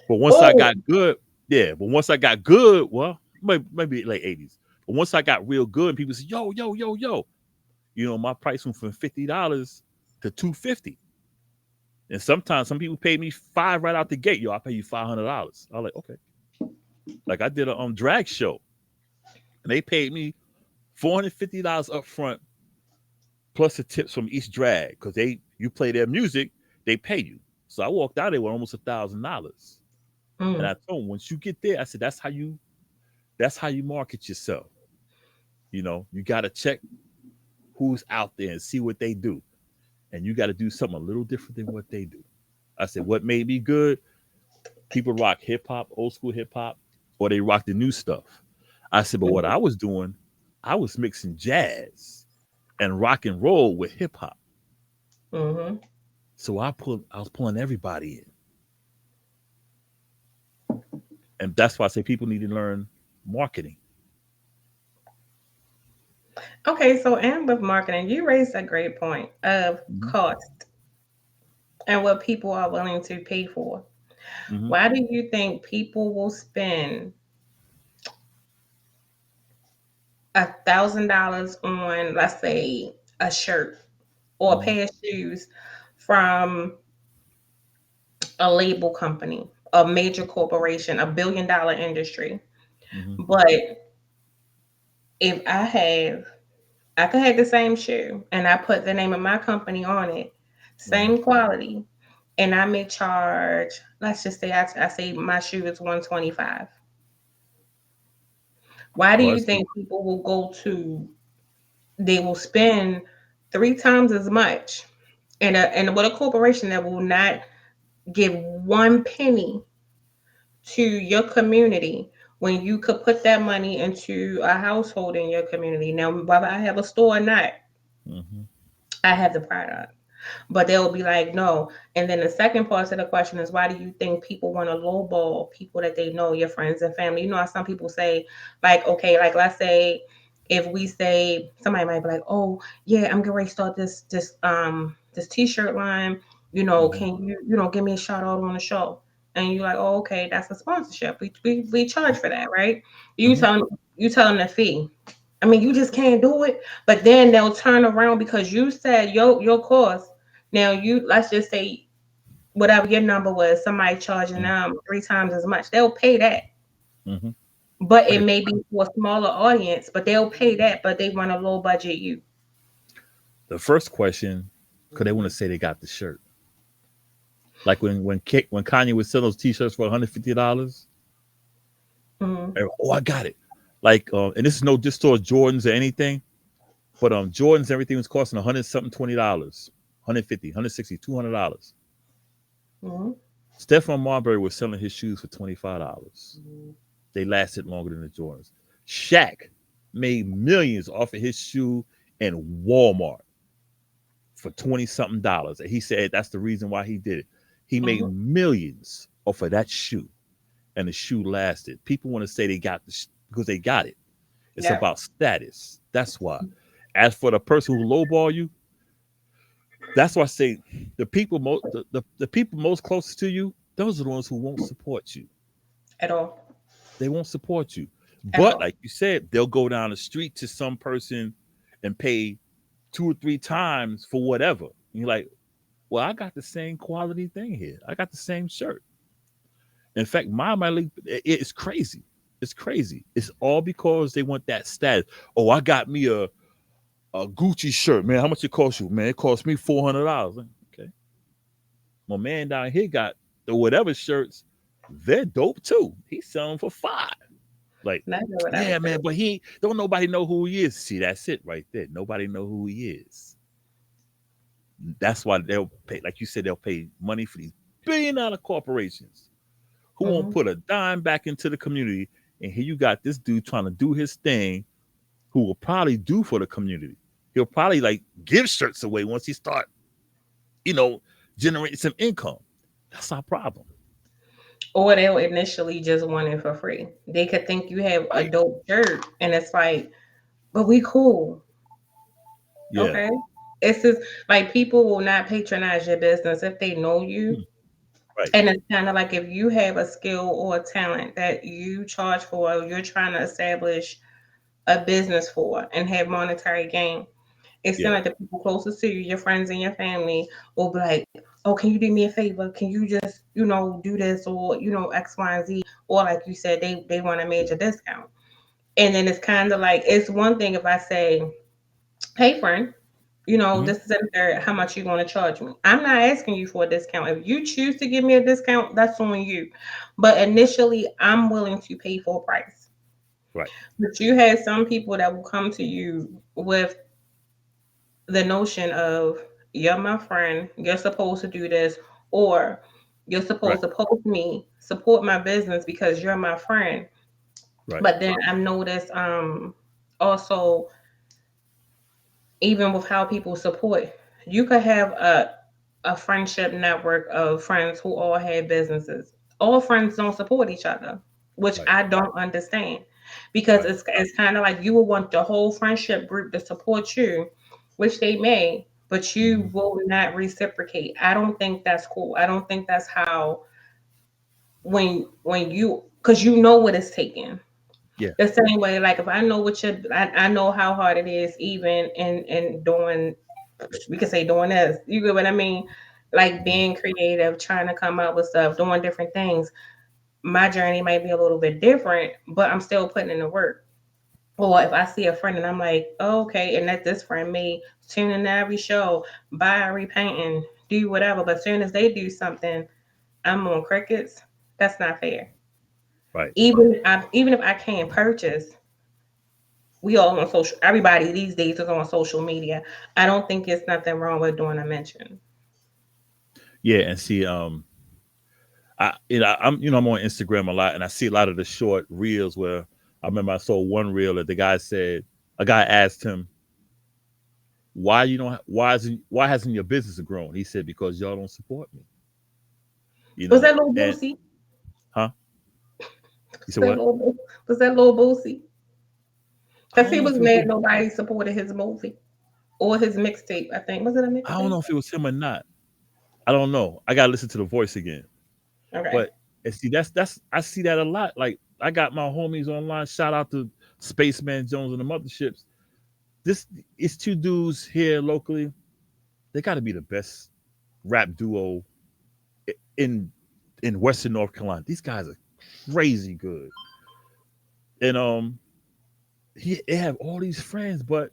But once I Oh. got good, yeah. But once I got good, well, maybe late 80s. But once I got real good, people say, yo, yo, yo, yo. My price went from $50 to $250. And sometimes some people pay me $5 right out the gate. Yo, I'll pay you $500. I was like, okay. Like I did a drag show, and they paid me $450 up front plus the tips from each drag because you play their music, they pay you. So I walked out there with almost $1,000. And Mm. I told them, once you get there, I said, that's how you That's how you market yourself. You got to check who's out there and see what they do. And you got to do something a little different than what they do. I said, what made me good? People rock hip hop, old school hip hop, or they rock the new stuff. I said, but what Mhm. I was doing, I was mixing jazz and rock and roll with hip hop. Mhm. So I was pulling everybody in. And that's why I say people need to learn marketing. Okay, so and with marketing, you raised a great point of Hmm. cost and what people are willing to pay for. Hmm. Why do you think people will spend $1,000 on, let's say, a shirt or a Hmm. pair of shoes from a label company, a major corporation, a $1 billion industry? Hmm. But if I could have the same shoe and I put the name of my company on it, Hmm. same quality, and I may charge, let's just say I say my shoe is 125. Why do Well, you think people will they will spend 3 times as much and with a corporation that will not give 1 penny to your community when you could put that money into a household in your community? Now, whether I have a store or not, hmm I have the product. But they'll be like, no. And then the second part of the question is, why do you think people want to lowball people that they know, your friends and family? You know how some people say, like, okay, like let's say if we say somebody might be like, oh yeah, I'm getting ready to start this t-shirt line. hmm Can you give me a shout out on the show? And you're like, oh okay, that's a sponsorship. We charge for that, right? You hmm tell them you tell them the fee. I mean, you just can't do it. But then they'll turn around because you said your cost. Now you let's just say whatever your number was, somebody charging them 3 times as much. They'll pay that. hmm But it Okay. may be for a smaller audience, but they'll pay that, but they want a low budget you. The first question, could they want to say they got the shirt? Like when Kanye was selling those T-shirts for $150, Mm-hmm. oh, I got it. Like, and this is no just towards Jordans or anything, but Jordans everything was costing 100 something $20, 150, 160, $200. Mm-hmm. Stephon Marbury was selling his shoes for $25. They lasted longer than the Jordans. Shaq made millions off of his shoe in Walmart for 20 something dollars. And he said that's the reason why he did it. He made Mm-hmm. millions off of that shoe, and the shoe lasted. People want to say they got because they got it. It's Yeah. about status. That's why. As for the person who lowball you, that's why I say the people most closest to you, those are the ones who won't support you. At all. They won't support you. At But all. like you said, they'll go down the street to some person and pay 2 or 3 times for whatever. And you're like, well, I got the same quality thing here. I got the same shirt. In fact, my link, it's crazy. It's crazy. It's all because they want that status. Oh, I got me a Gucci shirt, man. How much it cost you, man? It cost me $400. Okay, my man down here got the whatever shirts. They're dope too. He's selling for 5. Like, Never would I yeah, would say. man, but he don't nobody know who he is. See, that's it right there. Nobody know who he is. That's why they'll pay, like you said, they'll pay money for these billion-dollar corporations who won't Mm-hmm. put a dime back into the community. And here you got this dude trying to do his thing, who will probably do for the community. He'll probably like give shirts away once he start, you know, generating some income. That's our problem. Or they'll initially just want it for free. They could think you have a Right. dope shirt and it's like, but we cool. Yeah. Okay. It's just like people will not patronize your business if they know you. Hmm. Right. And it's kind of like if you have a skill or a talent that you charge for, or you're trying to establish a business for and have monetary gain. It seems Yeah. like the people closest to you, your friends and your family, will be like, "Oh, can you do me a favor? Can you just, do this or X, Y, and Z?" Or like you said, they want a major discount. And then it's kind of like it's one thing if I say, "Hey, friend, Hmm. this is a third. How much you going to charge me?" I'm not asking you for a discount. If you choose to give me a discount, that's on you. But initially, I'm willing to pay full price. Right. But you have some people that will come to you with the notion of you're my friend, you're supposed to do this, or you're Right. supposed to post me, support my business because you're my friend. Right. But then I've noticed also even with how people support, you could have a friendship network of friends who all have businesses. All friends don't support each other, which Right. I don't understand because Right. it's kind of like you would want the whole friendship group to support you, which they may, but you Mhm. will not reciprocate. I don't think that's cool. I don't think that's how when you because you know what it's taking. Yeah. The same way, like if I know what I know how hard it is, even in doing, we could say doing this. You get what I mean? Like Mhm. being creative, trying to come up with stuff, doing different things. My journey might be a little bit different, but I'm still putting in the work. Or if I see a friend and I'm like, oh, okay, and that this friend may tune in to every show, buy a repainting, do whatever. But as soon as they do something, I'm on crickets. That's not fair. Right. Even if I can't purchase, we all on social. Everybody these days is on social media. I don't think it's nothing wrong with doing a mention. Yeah. And see, I'm on Instagram a lot, and I see a lot of the short reels where I remember I saw one reel that the guy said a guy asked him why hasn't your business grown? He said because y'all don't support me. Was that little And Boosie? huh? He Was said that what? little, was that little Boosie? I Because don't he know was if it was mad nobody supported his movie or his mixtape. I think was it a I don't mixtape? know if it was him or not. I don't know. I gotta listen to the voice again. Okay. But and see, that's I see that a lot. Like I got my homies online. Shout out to Spaceman Jones and the Motherships. This it's two dudes here locally. They got to be the best rap duo in Western North Carolina. These guys are crazy good, and they have all these friends, but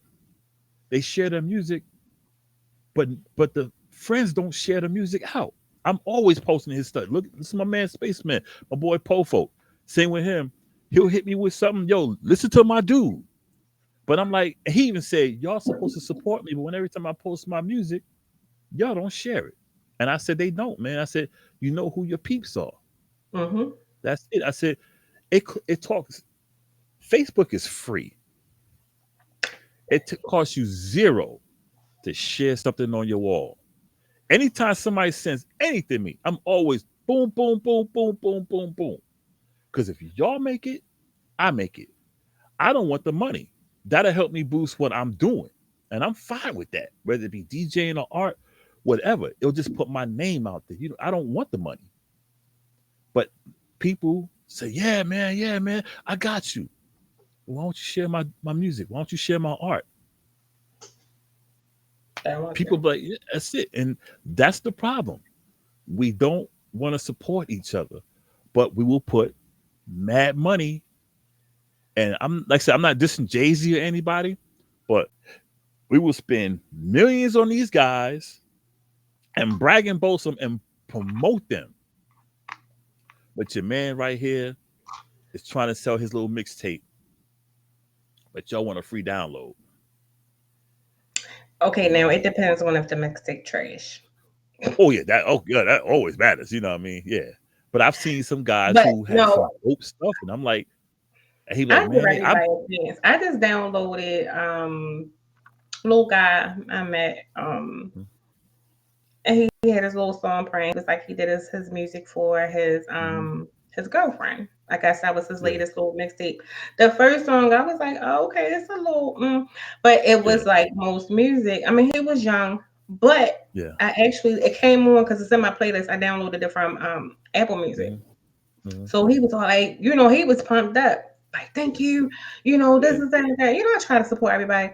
they share their music, but the friends don't share the music out. I'm always posting his stuff. Look, this is my man Spaceman, my boy Pofo. Same with him. He'll hit me with something. Yo, listen to my dude. But I'm like, he even said, y'all supposed to support me, but when every time I post my music, y'all don't share it. And I said, they don't, man. I said, you know who your peeps are. Mm-hmm. That's it. I said, it talks. Facebook is free. It costs you zero to share something on your wall. Anytime somebody sends anything to me, I'm always boom, boom, boom, boom, boom, boom, boom. Because if y'all make it, I make it. I don't want the money. That'll help me boost what I'm doing. And I'm fine with that. Whether it be DJing or art, whatever. It'll just put my name out there. I don't want the money. But people say, yeah, man, I got you. Why don't you share my music? Why don't you share my art? I want People to. be like, yeah, that's it. And that's the problem. We don't want to support each other, but we will put mad money. And I'm like I said, I'm not dissing Jay-Z or anybody, but we will spend millions on these guys and brag and boast them and promote them. But your man right here is trying to sell his little mixtape, but y'all want a free download. Okay, You now know? it depends on if the mixtape trash. Oh yeah, that always matters. You know what I mean? Yeah. But I've seen some guys But who have no, some dope stuff, and I'm like, and he I like, give man, I'm everybody a chance. I just downloaded little guy I met and he had his little song playing. It was like he did his music for mm-hmm. his girlfriend. I guess that was his Yeah, latest little mixtape. The first song I was like, oh, okay, it's a little but it yeah, was like most music. I mean, he was young, but yeah. I actually it came on because it's in my playlist. I downloaded it from Apple Music. Mm-hmm. Mm-hmm. So he was all like, he was pumped up. Like, thank you, this Yeah, is that and that. I try to support everybody.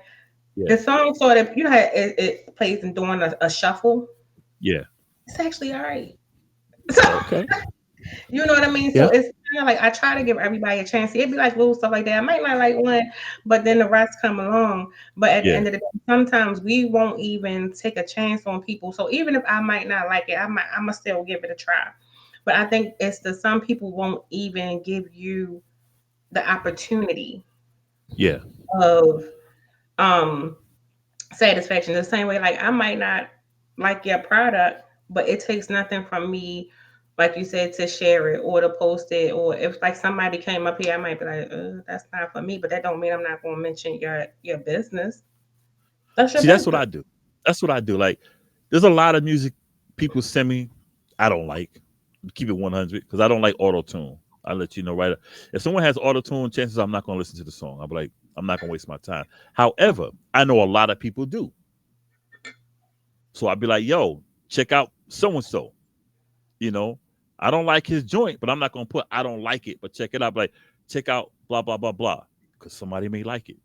yeah, The song sort of, how it plays and doing a shuffle. yeah. It's actually all right. So Okay. you know what I mean? So Yeah, it's kind of like I try to give everybody a chance. It'd be like little stuff like that. I might not like one, but then the rest come along. But at the yeah, end of the day, sometimes we won't even take a chance on people. So even if I might not like it, I'ma still give it a try. But I think it's the some people won't even give you the opportunity Yeah. of um satisfaction. The same way, like I might not like your product, but it takes nothing from me, like you said, to share it or to post it. Or if like somebody came up here, I might be like, that's not for me, but that don't mean I'm not going to mention your business. That's your See, that's what business. I do. That's what I do. Like, there's a lot of music people send me I don't like. Keep it 100 because I don't like auto tune. I'll let you know right. If someone has auto tune, chances I'm not going to listen to the song. I'll be like, I'm not going to waste my time. However, I know a lot of people do. So I'd be like, yo, check out so and so. You know, I don't like his joint, but I'm not going to put I don't like it, but check it out. Like, check out blah, blah, blah, blah. Because somebody may like it.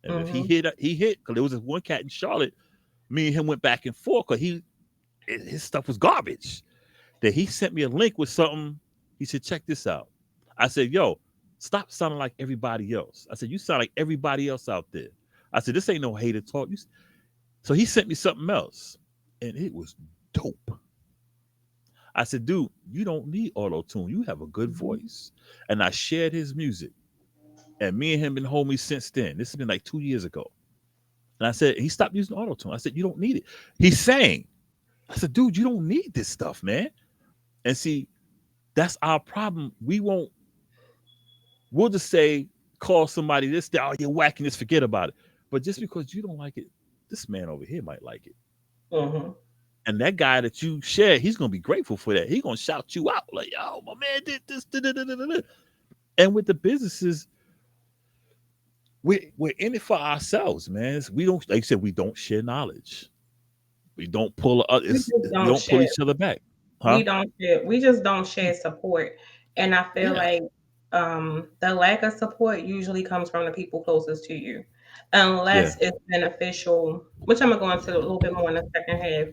And if Hmm. he hit, because there was this one cat in Charlotte, me and him went back and forth because his stuff was garbage. That he sent me a link with something. He said, check this out. I said, yo, stop sounding like everybody else. I said, you sound like everybody else out there. I said, this ain't no hater talk. So he sent me something else, and it was dope. I said, dude, you don't need auto tune. You have a good voice. And I shared his music. And me and him been homies since then. This has been like 2 years ago. And I said, he stopped using auto tune. I said, you don't need it. He sang. I said, dude, you don't need this stuff, man. And see, that's our problem. We'll just say, call somebody this, oh, you're whacking this, forget about it. But just because you don't like it, this man over here might like it. Hmm. And that guy that you share, he's gonna be grateful for that. He's gonna shout you out like, "Yo, my man did this." Da, da, da, da, da. And with the businesses, we're in it for ourselves, man. We don't, like you said, we don't share knowledge. We don't pull. We just We don't don't pull share. each other back, We huh? don't share. We just don't share support, and I feel Yeah, like the lack of support usually comes from the people closest to you, unless yeah, it's beneficial. Which I'm gonna go into a little bit more in the second half.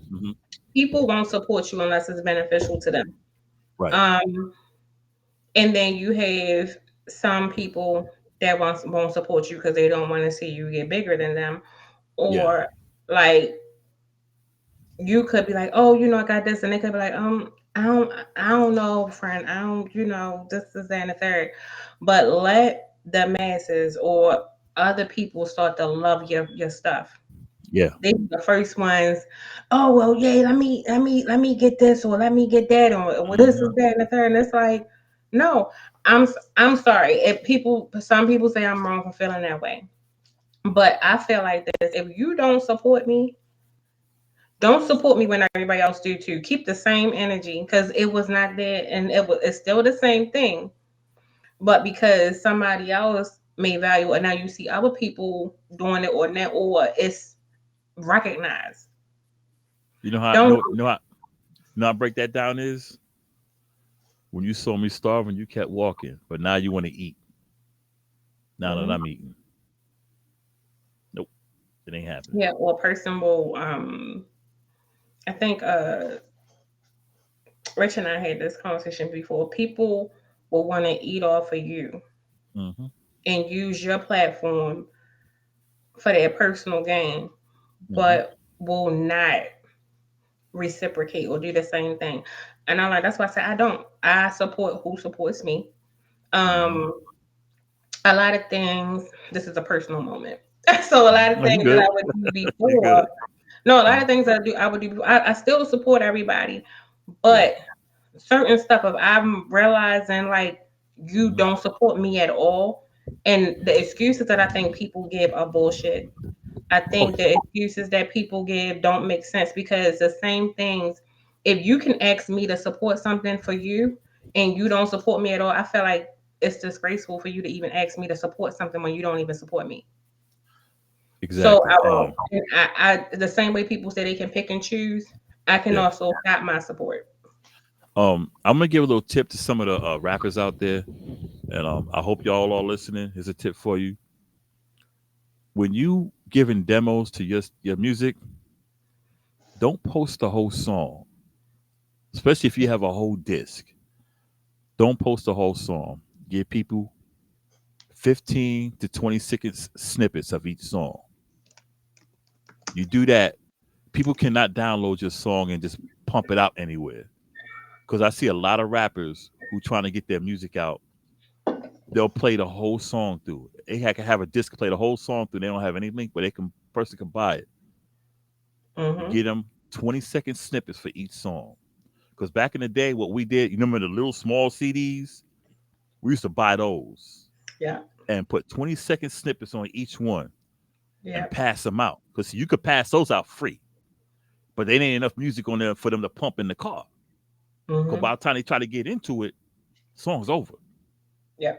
hmm, People won't support you unless it's beneficial to them. right, Um, and then you have some people that won't support you because they don't want to see you get bigger than them, yeah. or like you could be like, oh, I got this, and they could be like, I don't know, friend, I don't, this is that and the third, but let the masses or other people start to love your stuff. Yeah. They be the first ones. Oh well, yeah, let me get this or let me get that or well, this is Hmm. that and the third, and it's like, no, I'm sorry if some people say I'm wrong for feeling that way, but I feel like this: if you don't support me when everybody else do too. Keep the same energy because it was not there, and it's still the same thing. But because somebody else may value it, now you see other people doing it or not, or it's recognized. You know how? Don't. I break that down is when you saw me starving, you kept walking, but now you want to eat. Now that Mhm. I'm eating, nope, it ain't happening. Yeah, or a person will. I think Rich and I had this conversation before. People will want to eat off of you Hmm. and use your platform for their personal gain, Hmm. but will not reciprocate or do the same thing. And I'm like, that's why I say I don't. I support who supports me. Hmm. Um, a lot of things. This is a personal moment. So a lot of No, you things that good. I would do You before. good. No, a lot Uh, of things that I would do. I still support everybody, yeah. but certain stuff. If I'm realizing like you Hmm. don't support me at all, and the excuses that I think people give are bullshit. I Oh, think the excuses that people give don't make sense because the same things, if you can ask me to support something for you and you don't support me at all, I feel like it's disgraceful for you to even ask me to support something when you don't even support me. So exactly. I won't. And I the same way people say they can pick and choose, I can Yeah. also stop my support. I'm gonna give a little tip to some of the rappers out there, and I hope y'all are listening. Here's a tip for you: when you giving demos to your music, don't post the whole song, especially if you have a whole disc. Don't post the whole song. Give people 15 to 20 seconds snippets of each song. You do that, people cannot download your song and just pump it out anywhere. Because I see a lot of rappers who trying to get their music out they'll play the whole song through. They can have a disc play the whole song through. They don't have any link, but person can buy it. You Mm-hmm. get them 20-second snippets for each song. Because back in the day, what we did, you remember the little small CDs? We used to buy those Yeah. and put 20-second snippets on each one and Yeah. pass them out. Because you could pass those out free, but they ain't enough music on there for them to pump in the car. Because Mm-hmm. by the time they try to get into it, song's over. Yeah.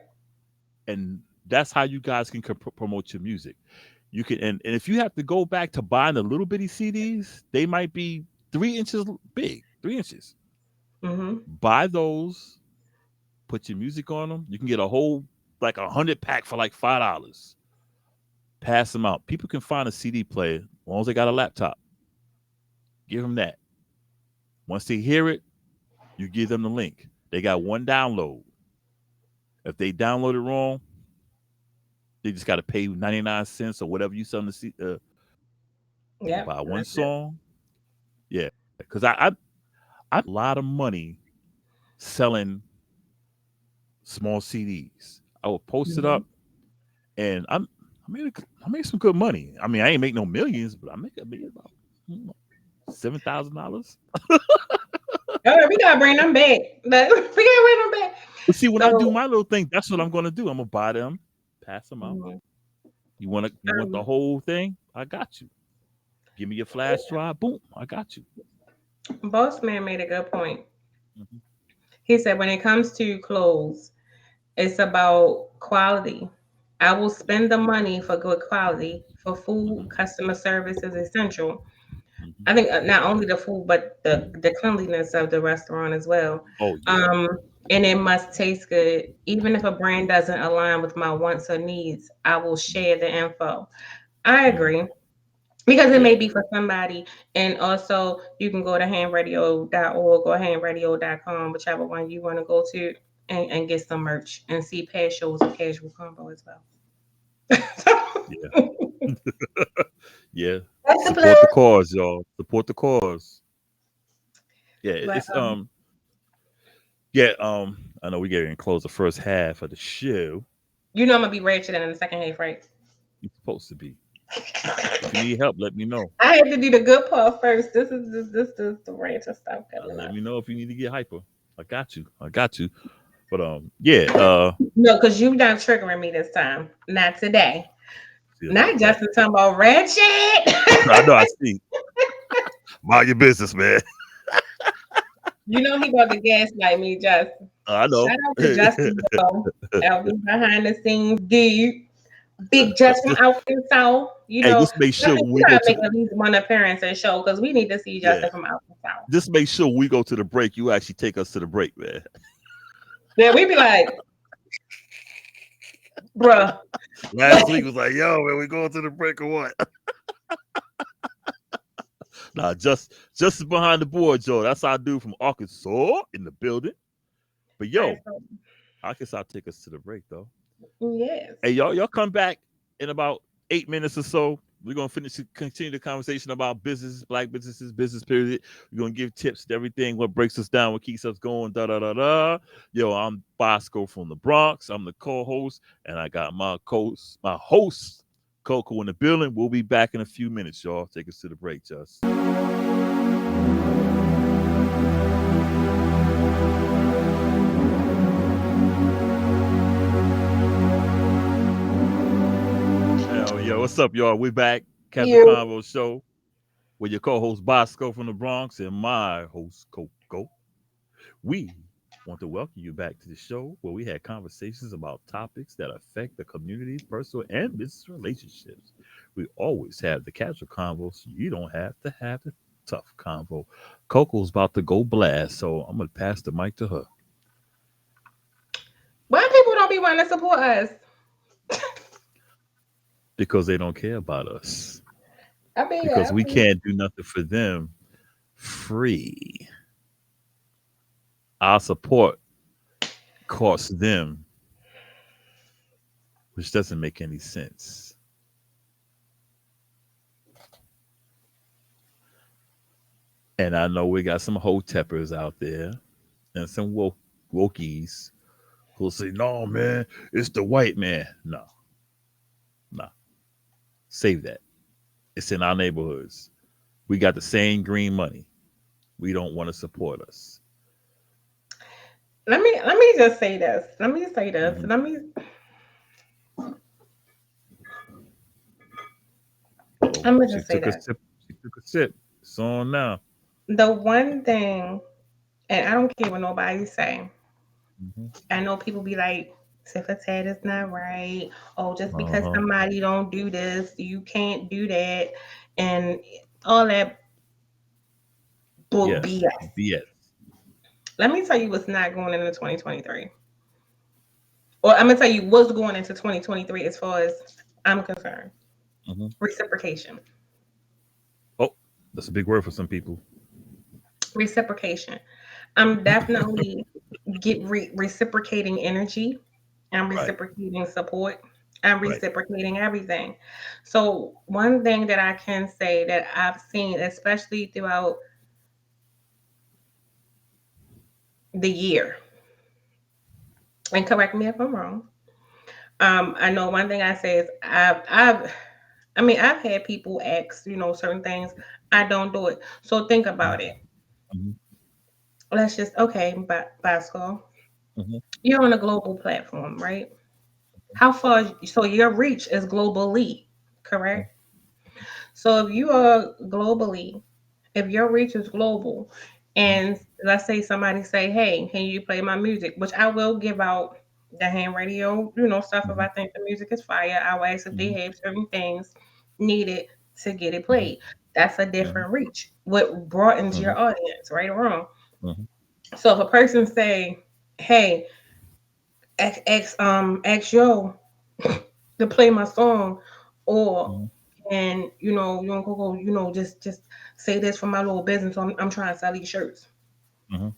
And that's how you guys can promote your music. You can, and if you have to go back to buying the little bitty CDs, they might be 3 inches big, 3 inches. Mm-hmm. Buy those, put your music on them. You can get a whole like 100 pack for like $5. Pass them out. People can find a CD player as long as they got a laptop. Give them that. Once they hear it, you give them the link. They got one download. If they download it wrong, they just got to pay 99 cents or whatever you sell them to Yeah. buy one That's it. song. Yeah, because I a lot of money selling small CDs. I would post it Mm-hmm. up, and I made some good money. I mean, I ain't make no millions, but I make about $7,000. All right, we gotta bring them back. We gotta bring them back. But see, when I do So, my little thing, that's what I'm gonna do. I'm gonna buy them, pass them out. mhm. You want the um, whole thing? I got you. Give me your flash drive. Boom, I got you. Boss Man made a good point. Mhm. He said when it comes to clothes, it's about quality. I will spend the money for good quality. For food, Mhm. customer service is essential. Mhm. I think not only the food, but the cleanliness of the restaurant as well. Oh yeah. Um, and it must taste good. Even if a brand doesn't align with my wants or needs, I will share the info. I Mhm. agree because it Yeah. may be for somebody. And also, you can go to handradio.org or handradio.com, whichever one you want to go to, and get some merch and see past shows of Casual Combo as well. Yeah. Yeah. That's the Support plug. the cause, y'all. Support the cause. Yeah. But It's Yeah. I know we getting close the first half of the show. you know I'm gonna be ratchet in the second half, right? You're supposed to be. If you need help, let me know. I had to do the good part first. This is the ratchet stuff coming Let up. me know if you need to get hyper. I got you. I got you. But yeah. No, because you not triggering me this time. Not today. See, look Not at that. Justin talking about ratchet. I know. I see. Mind your business, man. You know he about to gaslight me, Justin. I know. Shout out to Justin though. Out there behind the scenes, dude. Big Just from Just Arkansas. You hey, know, just make sure Justin, when you we go gotta to make the at least one appearance and show because we need to see yeah. Justin from Arkansas. Just make sure when we go to the break, you actually take us to the break, man. Yeah, we be like, bruh. Last week was like, yo, man, we going to the break or what? Nah, just behind the board, Joe. That's our dude from Arkansas in the building. But All right, yo, so, Arkansas take us to the break though. yes. Hey, y'all come back in about 8 minutes or so. We're gonna continue the conversation about business, black businesses, business period. We're gonna give tips to everything, what breaks us down, what keeps us going, da da da da. Yo, I'm Boscoe from the Bronx. I'm the co-host, and I got my host, Coco in the building. We'll be back in a few minutes, y'all. Take us to the break, just. Hell, yo, what's up, y'all? We back. Casual You. Convo Show with your co-host Bosco from the Bronx and my host Coco. We want to welcome you back to the show where we had conversations about topics that affect the community's personal and business relationships. We always have the casual convo, so you don't have to have the tough convo. Coco's about to go blast, so I'm gonna pass the mic to her Why people don't be wanting to support us? because they don't care about us. I mean, Because we can't do nothing for them free. Our support costs them, which doesn't make any sense. And I know we got some hoteppers out there and some wokies who'll say, "No, man, it's the white man." No, no, save that. It's in our neighborhoods. We got the same green money. We don't want to support us. Let me just say this. Let me say this. Mhm. Oh, Let me she just say took a that. sip. She took a sip. It's on now. The one thing, and I don't care what nobody say. Hmm. I know people be like, "Tit for tat is not right." Oh, just because Uh-huh. somebody don't do this, you can't do that, and all that Yes. BS. BS. Let me tell you what's not going into 2023. Or I'm gonna tell you what's going into 2023 as far as I'm concerned. Hmm. Reciprocation. Oh, that's a big word for some people. Reciprocation. I'm definitely reciprocating energy. I'm Right. reciprocating support. I'm Right. reciprocating everything. So one thing that I can say that I've seen, especially throughout the year, and correct me if I'm wrong. I know one thing I say is I've had people ask, certain things. I don't do it. So think about it. Hmm. Let's just okay, Bosco. Hmm. You're on a global platform, right? How far? So your reach is globally, correct? So if you are globally, if your reach is global, and let's say somebody say, "Hey, can you play my music?" Which I will give out the ham radio, stuff if Hmm. I think the music is fire. I will ask if they Hmm. have certain things needed to get it Hmm. played. That's a Hmm. different reach. What broadens Hmm. your audience, right or wrong? Hmm. So if a person say, "Hey, X yo to play my song," or Hmm. and you don't Coco, just say this for my little business. So I'm trying to sell these shirts. Hmm.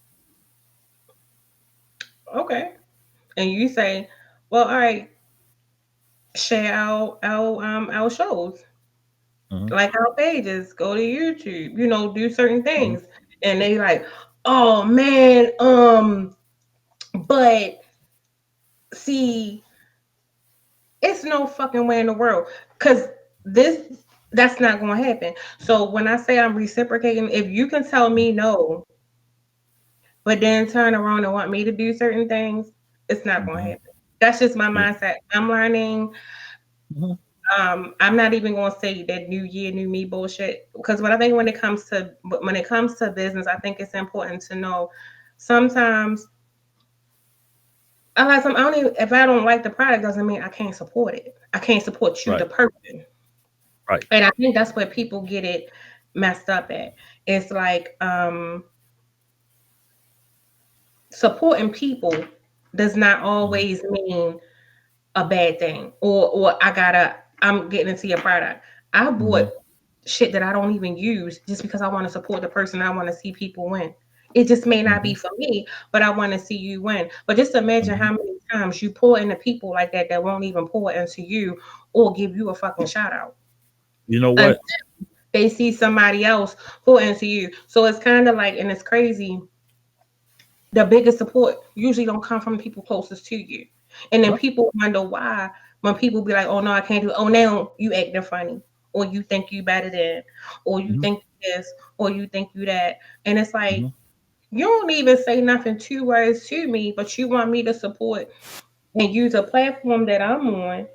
Okay. And you say, well, all right, share our shows, Hmm. like our pages, go to YouTube, do certain Hmm. things. And they like, oh man, but see, it's no fucking way in the world. Cause this that's not gonna happen. So when I say I'm reciprocating, if you can tell me no, but then turn around and want me to do certain things, it's not gonna Hmm. happen. That's just my Yeah. mindset. I'm learning. Hmm. I'm not even gonna say that new year, new me bullshit. Because what I think when it comes to business, I think it's important to know sometimes I don't even if I don't like the product doesn't mean I can't support it. I can't support you, Right. the person. Right. And I think that's where people get it messed up at. It's like supporting people does not Hmm. always mean a bad thing or I'm getting into your product. I bought Hmm. shit that I don't even use just because I want to support the person. I want to see people win. It just may not be Hmm. for me, but I want to see you win. But just imagine Hmm. how many times you pour into people like that won't even pour into you or give you a fucking shout out You know until what? they see somebody else pour into you. So it's kind of like, and it's crazy, the biggest support usually don't come from people closest to you. And then No. people wonder why when people be like, oh no, I can't do it. Oh, now you acting funny. Or you think you better than, or you Hmm. think this, or you think you that. And it's like, Hmm. you don't even say nothing two words to me, but you want me to support and use a platform that I'm on.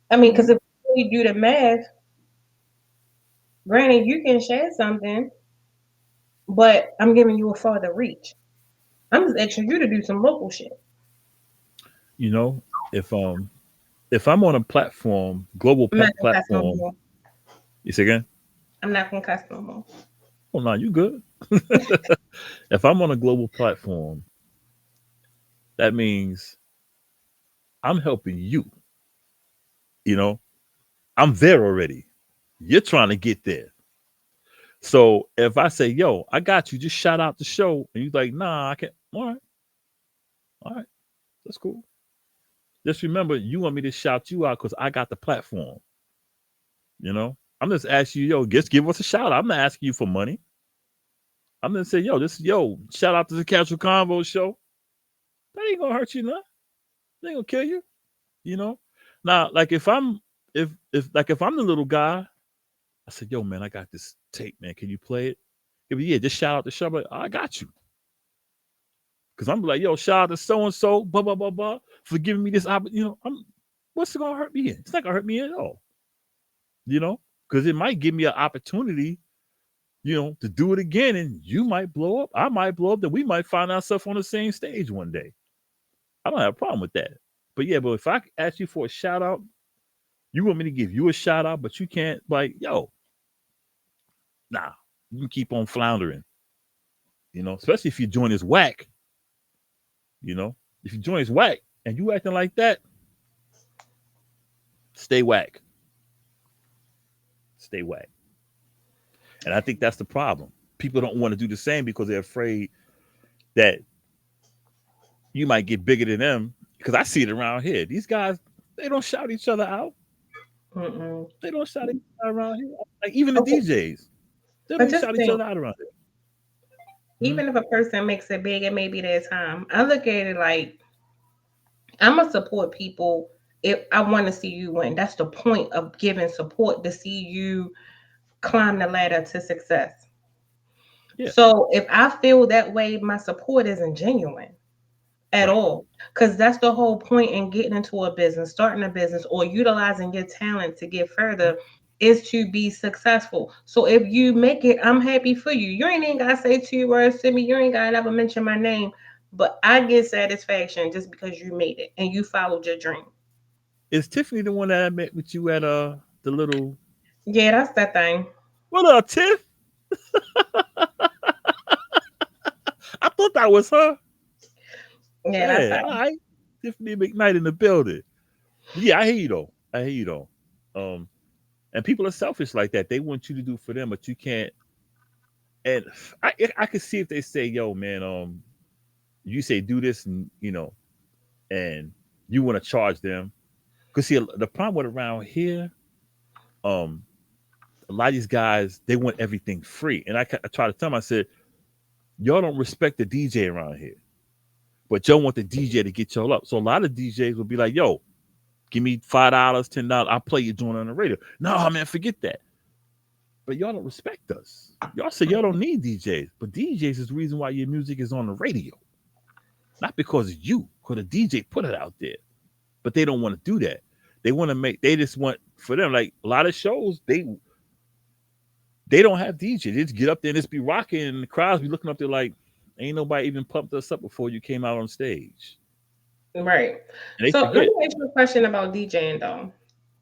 I mean, because Hmm. if you do the math, granted, you can share something, but I'm giving you a farther reach. I'm just asking you to do some local shit. You know, if if I'm on a platform, global I'm not gonna cuss no platform, more. you say again? I'm not gonna cuss no more. Oh no, you good. If I'm on a global platform, that means I'm helping you. You know, I'm there already. You're trying to get there. So if I say, yo, I got you, just shout out the show, and you're like, nah, I can't. All right, that's cool. Just remember, you want me to shout you out because I got the platform. I'm just asking you, yo, just give us a shout out. I'm not asking you for money. I'm gonna say, yo, shout out to the Casual Convo show. That ain't gonna hurt you, nothing. They ain't gonna kill you. You know. Now, like if I'm the little guy, I said, "Yo, man, I got this tape, man. Can you play it?" He'll be, yeah, just shout out the show. Like, I got you. Because I'm like, yo, shout out to so and so, blah blah blah blah, for giving me this opportunity. What's it gonna hurt me in? It's not gonna hurt me at all. You know, because it might give me an opportunity, to do it again, and you might blow up. I might blow up. That we might find ourselves on the same stage one day. I don't have a problem with that. But yeah, but if I ask you for a shout out, you want me to give you a shout out, but you can't, like, yo, nah, you can keep on floundering. Especially if you join this whack. If you join this whack and you acting like that, stay whack. Stay whack. And I think that's the problem. People don't want to do the same because they're afraid that you might get bigger than them. Because I see it around here. These guys, they don't shout each other out. Mm-mm. They don't shout each other around here. Like even the Okay. DJs, they But don't just shout each think, other out around here. even if a person makes it big, it may be their time. I look at it like I'm gonna support people if I want to see you win. That's the point of giving support, to see you climb the ladder to success. Yeah. So if I feel that way, my support isn't genuine at Right. all. Because that's the whole point in getting into a business, starting a business, or utilizing your talent to get further, is to be successful. So if you make it, I'm happy for you. You ain't even gotta say 2 words to me. You ain't gotta never mention my name. But I get satisfaction just because you made it and you followed your dream. Is Tiffany the one that I met with you at the little Yeah, that's that thing. what up, Tiff? I thought that was her. Yeah, that's Man, that. all right. Tiffany McKnight in the building. Yeah, I hear you though. I hear you though. And people are selfish like that. They want you to do for them, but you can't. And I could see if they say, "Yo, man, you say do this, and you want to charge them." Because see, the problem with around here, um, a lot of these guys they want everything free, and I try to tell them, I said, "Y'all don't respect the DJ around here, but y'all want the DJ to get y'all up." So a lot of DJs will be like, "Yo, give me $5, $10. I'll play your joint on the radio." No, man, forget that. But y'all don't respect us. Y'all say y'all don't need DJs, but DJs is the reason why your music is on the radio, not because of you, because the DJ put it out there. But they don't want to do that. They want to they just want for them, like a lot of shows, they don't have DJs. They just get up there and just be rocking, and the crowds be looking up there like, ain't nobody even pumped us up before you came out on stage. Right. And they So let forget. me ask you a question about DJing though.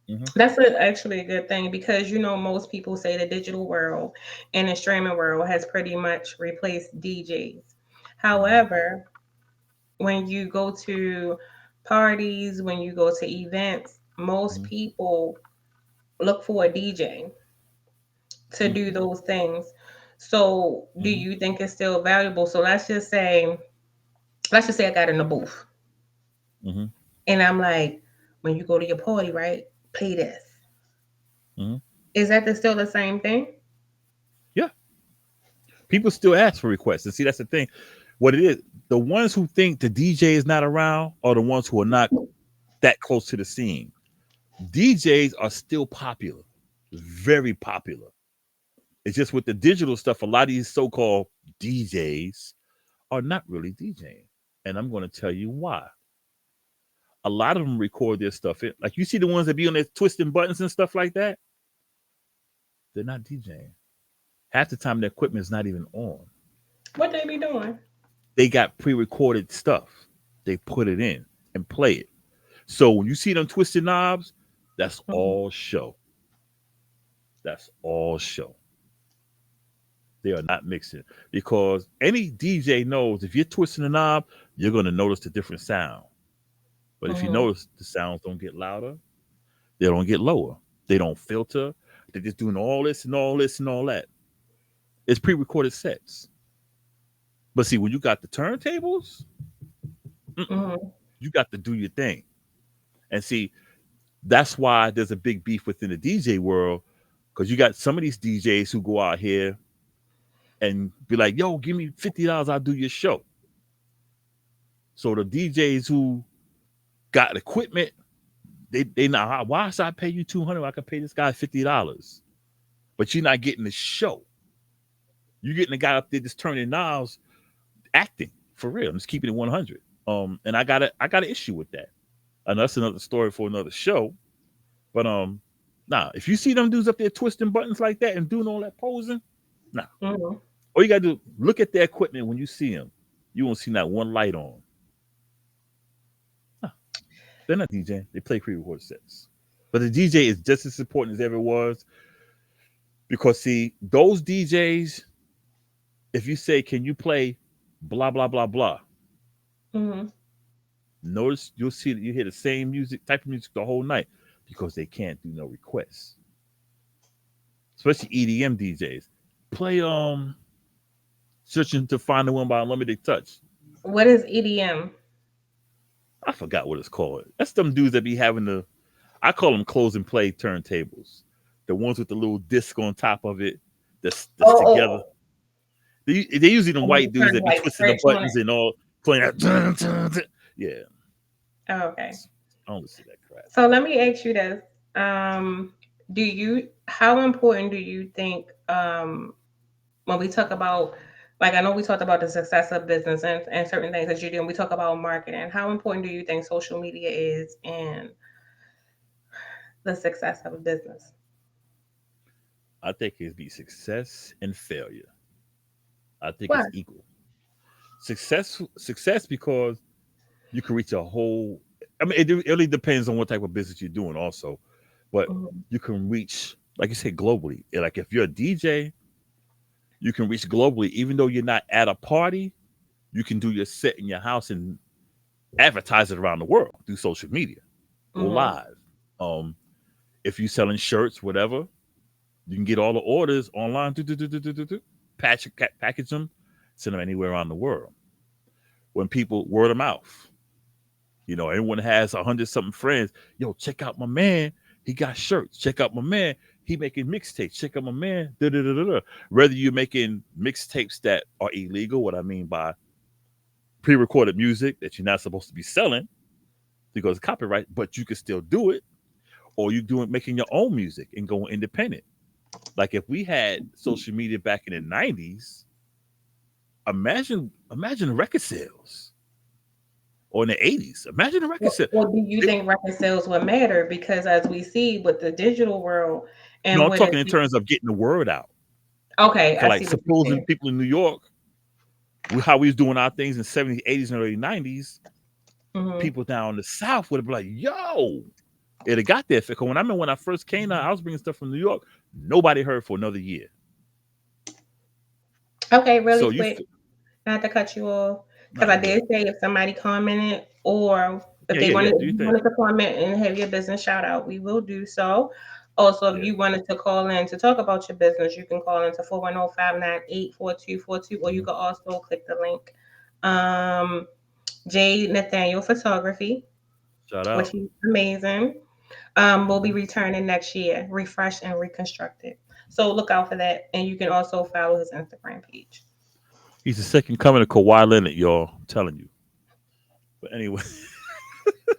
Hmm. That's actually a good thing, because most people say the digital world and the streaming world has pretty much replaced DJs. However, when you go to parties, when you go to events, most Hmm. people look for a DJ to do Hmm. those things. So, do Hmm. you think it's still valuable? So let's just say I got in the booth Hmm. and I'm like, when you go to your party, right? Play this. Hmm. Is that still the same thing? Yeah, people still ask for requests. And see, that's the thing. What it is, the ones who think the DJ is not around are the ones who are not that close to the scene. DJs are still popular, very popular. It's just with the digital stuff, a lot of these so-called DJs are not really DJing. And I'm going to tell you why. A lot of them record their stuff. Like you see the ones that be on there twisting buttons and stuff like that, they're not DJing. Half the time, their equipment is not even on. What they be doing? They got pre-recorded stuff. They put it in and play it. So when you see them twisting knobs, that's Mhm. all show. That's all show. They are not mixing because any DJ knows if you're twisting the knob, you're going to notice the different sound. But if you Mhm. notice the sounds don't get louder, they don't get lower. They don't filter. They're just doing all this and all this and all that. It's pre-recorded sets. But see, when you got the turntables, Mhm. you got to do your thing. And see, that's why there's a big beef within the DJ world because you got some of these DJs who go out here and be like, "Yo, give me $50, I'll do your show." So the DJs who got equipment. They now why should I pay you $200? I can pay this guy $50, but you're not getting the show. You're getting the guy up there just turning knobs, acting for real. I'm just keeping it 100. And I got an issue with that. And that's another story for another show. But nah, if you see them dudes up there twisting buttons like that and doing all that posing, nah. Mm-hmm. All you gotta do, look at their equipment when you see them. You won't see not one light on. Nah, they're not DJing. They play pre-recorded sets. But the DJ is just as important as ever was because see, those DJs, if you say, "Can you play blah blah blah blah?" Mm-hmm. Notice you'll see that you hear the same music, type of music the whole night because they can't do no requests. Especially EDM DJs. Play Searching to Find the One by Unlimited Touch. What is EDM? I forgot what it's called. That's them dudes that be having I call them close and play turntables. The ones with the little disc on top of it that's together. Oh, They usually them and then white you dudes kind that of be like twisting the scratch on buttons it. and all playing that. Yeah, Oh, okay. I don't listen to that crap. So let me ask you this. How important do you think, when we talk about, like, I know we talked about the success of business and certain things that you do, and we talk about marketing. How important do you think social media is in the success of a business? I think it'd be success and failure. I think Why? it's equal. Success because you can reach a whole. I mean, it really depends on what type of business you're doing, also. But Mhm. you can reach, like you said, globally. Like if you're a DJ, you can reach globally, even though you're not at a party. You can do your set in your house and advertise it around the world through social media. Go Mhm. live. Um, if you're selling shirts, whatever, you can get all the orders online. Package them, send them anywhere around the world. When people word of mouth, everyone has 100 something friends. Yo, check out my man. He got shirts. Check out my man. He making mixtapes. Check out my man. Da, da, da, da, da. Whether you're making mixtapes that are illegal, what I mean by pre-recorded music that you're not supposed to be selling because of copyright, but you can still do it, or you doing making your own music and going independent. Like if we had social media back in the '90s, imagine record sales, or in the '80s. Imagine the record sales. Or do you think record sales would matter? Because as we see with the digital world No, and I'm with talking in it, terms of getting the word out. okay, Cause I like see what you're supposing saying. people in New York, how we was doing our things in '70s, '80s, and early '90s, Hmm. people down in the South would have been like, "Yo," it had got there. Because when I first came out, I was bringing stuff from New York. Nobody heard for another year. Okay, really So quick, not to cut you off, because nah, I you did good. say if somebody commented or if Yeah, they yeah, yeah. wanted, Do if your you thing. wanted to comment and have your business shout out, we will do so. Also, if Yeah. you wanted to call in to talk about your business, you can call into 410-598-4242, or you Mhm. can also click the link. Um, Nathaniel Photography, Shout which out. is amazing. Will be Mhm. returning next year, refreshed and reconstructed. So look out for that, and you can also follow his Instagram page. He's the second coming of Kawhi Leonard, y'all. I'm telling you. But anyway,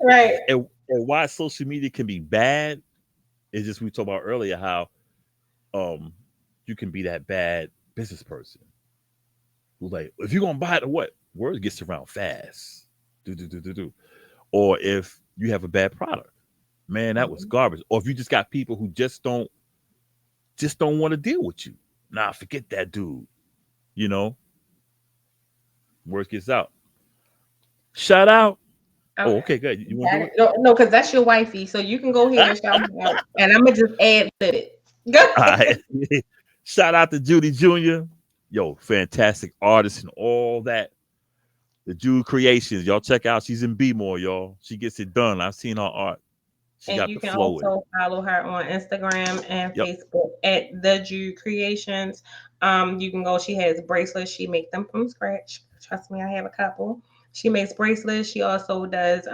Right. and why social media can be bad is just we talked about earlier how um you can be that bad business person who like if you're gonna buy it or what word gets around fast. Do. Or if you have a bad product, man, that was Mhm. garbage. Or if you just got people who just don't want to deal with you. Nah, forget that dude. You know, word gets out. Shout out. Oh, Okay. okay, good. You want to do it? No, no, because that's your wifey. So you can go ahead and shout her out. And I'm gonna just add to it. Go All ahead. right. Shout out to Judy Jr. Yo, fantastic artist and all that. The Jude Creations. Y'all check out. She's in B more, y'all. She gets it done. I've seen her art. She And got you the can flow with it. also follow her on Instagram and Yep. Facebook at the Jude Creations. You can go. She has bracelets. She make them from scratch. Trust me, I have a couple. She makes bracelets. She also does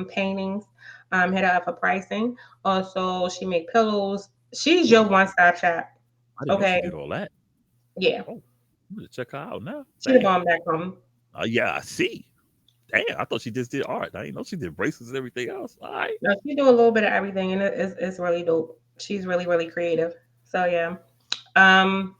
paintings. Hit her up for pricing. Also, she make pillows. She's your Ooh, one-stop shop. I didn't know she Okay. did all that. Yeah. Oh, I'm gonna check her out now. She the Damn. bomb back home. Yeah, I see. Damn, I thought she just did art. I didn't know she did bracelets and everything else. All right. No, she do a little bit of everything, and it's really dope. She's really really creative. So yeah. Um.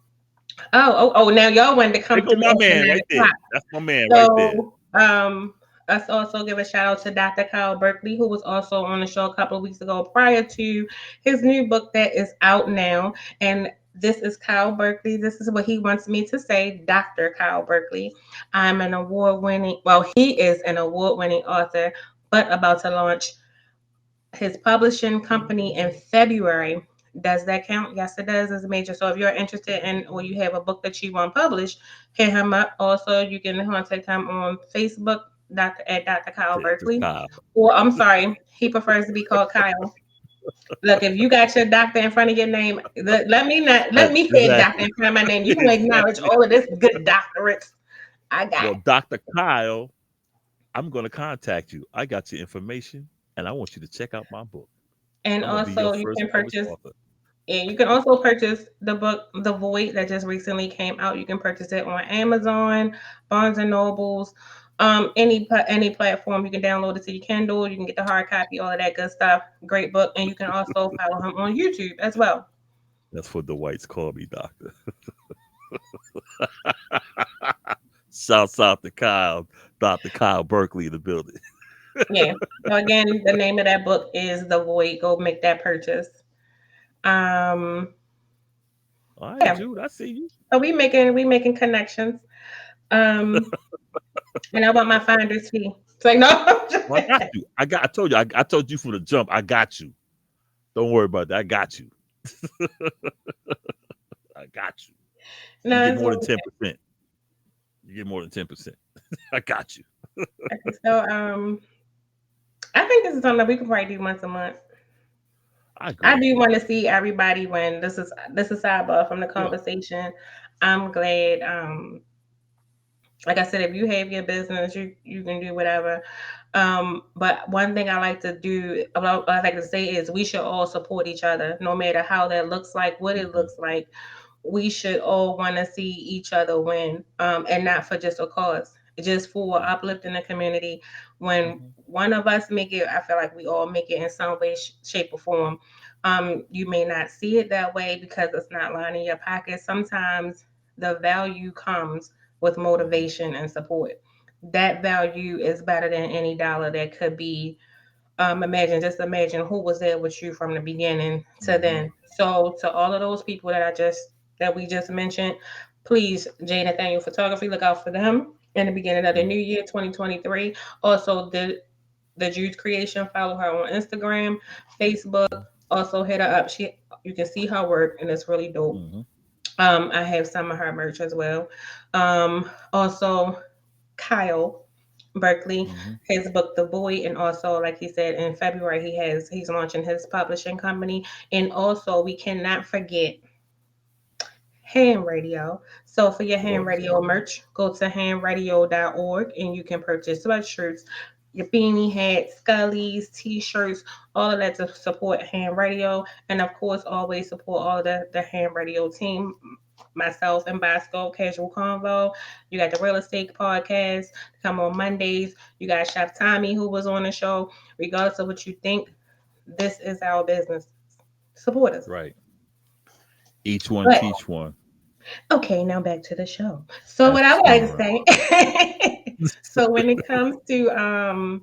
Oh. Now y'all wanted to There come go through my after man right there. 9 o'clock. That's my man right there. So, us also give a shout out to Dr. Kyle Berkley, who was also on the show a couple of weeks ago prior to his new book that is out now. And this is Kyle Berkley. This is what he wants me to say, Dr. Kyle Berkley. I'm an he is an award winning author, but about to launch his publishing company in February. Does that count? Yes, it does. It's major. So if you're interested in or you have a book that you want published, hit him up. Also, you can contact him on Facebook, Dr. Kyle Yeah, just Berkley. Kyle. Or I'm sorry, he prefers to be called Kyle. Look, if you got your doctor in front of your name, let me hear doctor Exactly. in front of my name. You can acknowledge Exactly. all of this good doctorates I got. Well, Dr. Kyle, I'm going to contact you. I got your information, and I want you to check out my book. And I'm going to be your also you first can published purchase author. And you can also purchase the book The Void that just recently came out. You can purchase it on Amazon, Barnes and Nobles, any platform. You can download it to your Kindle. You can get the hard copy, all of that good stuff. Great book, and you can also follow him on YouTube as well. That's what the whites call me, doctor. Shouts out to Kyle, Dr. Kyle Berkley in the building. Yeah. So again, the name of that book is The Void. Go make that purchase. Um, All right, yeah. Jude, I see you. So we making connections. Um, and I want my finder's fee. It's like no. Well, I got you. I told you. I told you from the jump. I got you. Don't worry about that. I got you. I got you. You No, get it's more than okay. 10%. You get more than 10%. I got you. So I think this is something that we could probably do once a month. I I agree. do want to see everybody when this is sidebar from the Yeah. conversation. I'm glad. Like I said, if you have your business, you can do whatever. But one thing I like to do, what I like to say is we should all support each other, no matter how that looks like, what it Mm-hmm. looks like. We should all want to see each other win, and not for just a cause, just for uplifting the community. When Mm-hmm. one of us make it, I feel like we all make it in some way, shape, or form. You may not see it that way because it's not lining your pocket. Sometimes the value comes with Mm-hmm. motivation and support. That value is better than any dollar that could be. Just imagine who was there with you from the beginning to Mm-hmm. then. So to all of those people that we just mentioned, please, Nathaniel Photography, look out for them in the beginning of the new year, 2023. Also, the Jude Creation, follow her on Instagram, Facebook. Also, hit her up. You can see her work, and it's really dope. Mm-hmm. I have some of her merch as well. Also, Kyle Berkley, Mm-hmm. his book The Void, and also, like he said, in February he's launching his publishing company. And also, we cannot forget Ham Radio. So for your Of Ham course. Radio merch, go to hamradio.org and you can purchase sweatshirts, your beanie hats, scullies, t-shirts, all of that to support Ham Radio. And of course, always support all the Ham Radio team, myself and Boscoe Casual Convo. You got the real estate podcast come on Mondays. You got Chef Tommy who was on the show. Regardless of what you think, this is our business. Support us. Right. Each one But teach one. okay, now back to the show. So That's what the I would like to spirit. say, so when it comes to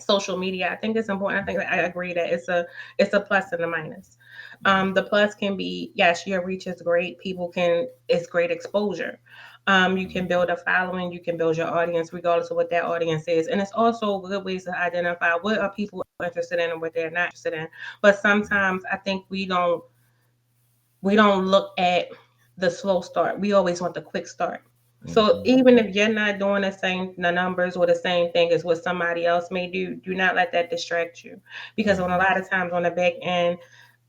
social media, I think it's important. I think I agree that it's a plus and a minus. The plus can be, yes, your reach is great. It's great exposure. You Mm-hmm. can build a following, you can build your audience regardless of what that audience is. And it's also good ways to identify what are people interested in and what they're not interested in. But sometimes I think we don't look at the slow start. We always want the quick start. So Mm-hmm. even if you're not doing the numbers or the same thing as what somebody else may do not let that distract you. Because when a Mm-hmm. lot of times on the back end,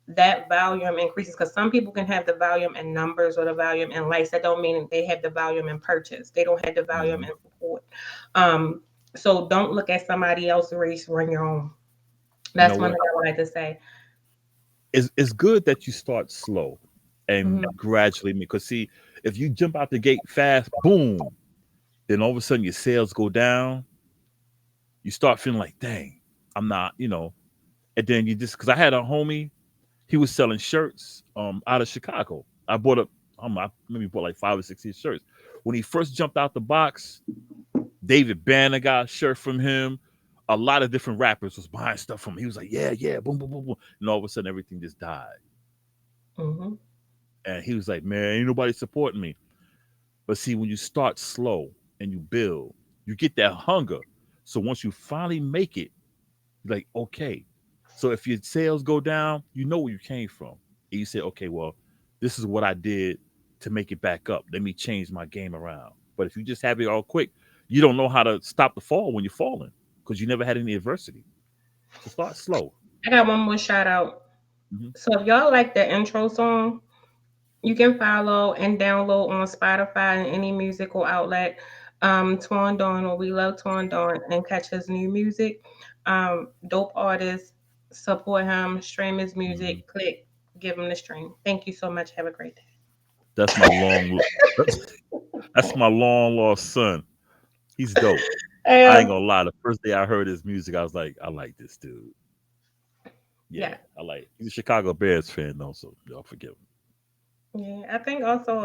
that volume increases because some people can have the volume in numbers or the volume in likes. That don't mean they have the volume in purchase. They don't have the volume Mm-hmm. in support. Um, so don't look at somebody else's race, run your own. You know That's one what? thing I would like to say. It's good that you start slow and Mhm. gradually, because see, if you jump out the gate fast, boom, then all of a sudden your sales go down. you start feeling like, dang, I'm not, and then you just, because I had a homie, he was selling shirts out of Chicago. I bought up, I maybe bought like 5 or 6 of his shirts. When he first jumped out the box, David Banner got a shirt from him. A lot of different rappers was buying stuff from him. He was like, yeah, yeah, boom, boom, boom, boom. And all of a sudden, everything just died. Mm-hmm. And he was like, man, ain't nobody supporting me. But see, when you start slow and you build, you get that hunger. So once you finally make it, you're like, okay. So if your sales go down, you know where you came from. And you say, okay, well, this is what I did to make it back up. Let me change my game around. But if you just have it all quick, you don't know how to stop the fall when you're falling because you never had any adversity. So start slow. I got one more shout out. Hmm. So if y'all like the intro song, you can follow and download on Spotify and any musical outlet. Twan Dawn, or We Love Twan Dawn, and catch his new music. Dope artist, support him, stream his Hmm. music, click, give him the stream. Thank you so much. Have a great day. That's my that's my long lost son. He's dope. I ain't Um, gonna lie. The first day I heard his music, I was like, I like this dude. Yeah, yeah. I like. He's a Chicago Bears fan, though, so y'all forgive him. Yeah, I think also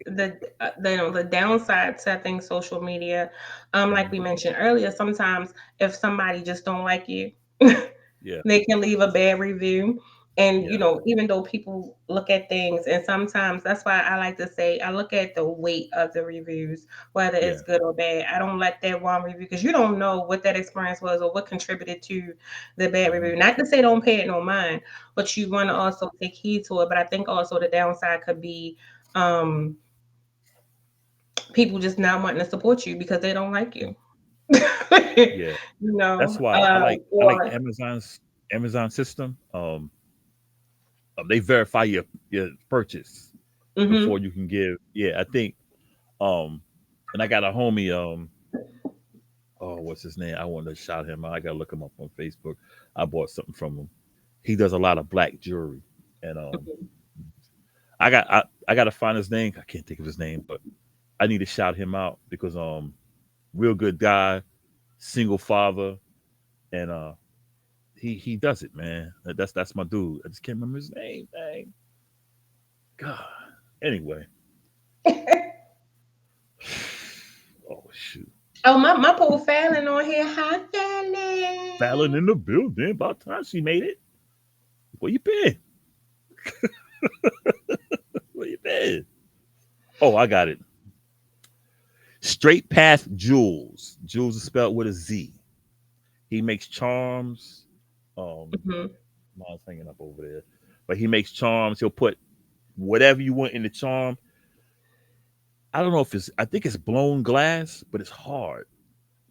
the downside to I think social media, like Hmm. we mentioned earlier, sometimes if somebody just don't like you, Yeah, they can leave a bad review. And yeah, even though people look at things, and sometimes that's why I like to say I look at the weight of the reviews, whether it's yeah. good or bad. I don't let that one review because you don't know what that experience was or what contributed to the bad Hmm. review. Not to say don't pay it no mind, but you want to Right. also take heed to it. But I think also the downside could be um, people just not wanting to support you because they don't like Mm. you. Yeah, that's why I like Or Amazon system. They verify your purchase before mhm. you can give. Yeah, I think. Um, and I got a homie. Oh, what's his name? I want to shout him out. I gotta look him up on Facebook. I bought something from him. He does a lot of black jewelry, and I gotta find his name. I can't think of his name, but I need to shout him out because real good guy, single father, and he does it, man. That's my dude. I just can't remember his name. Dang. God. Anyway. Oh shoot. Oh, my poor Fallon on here. Hi, Fallon Fallon. in the building. About time she made it. Where you been? Where you been? Oh, I got it. Straight Path Jules. Jules is spelled with a Z. He makes charms. Um, Mhm. mine's hanging up over there. But he makes charms. He'll put whatever you want in the charm. I don't know if it's I think it's blown glass, but it's hard.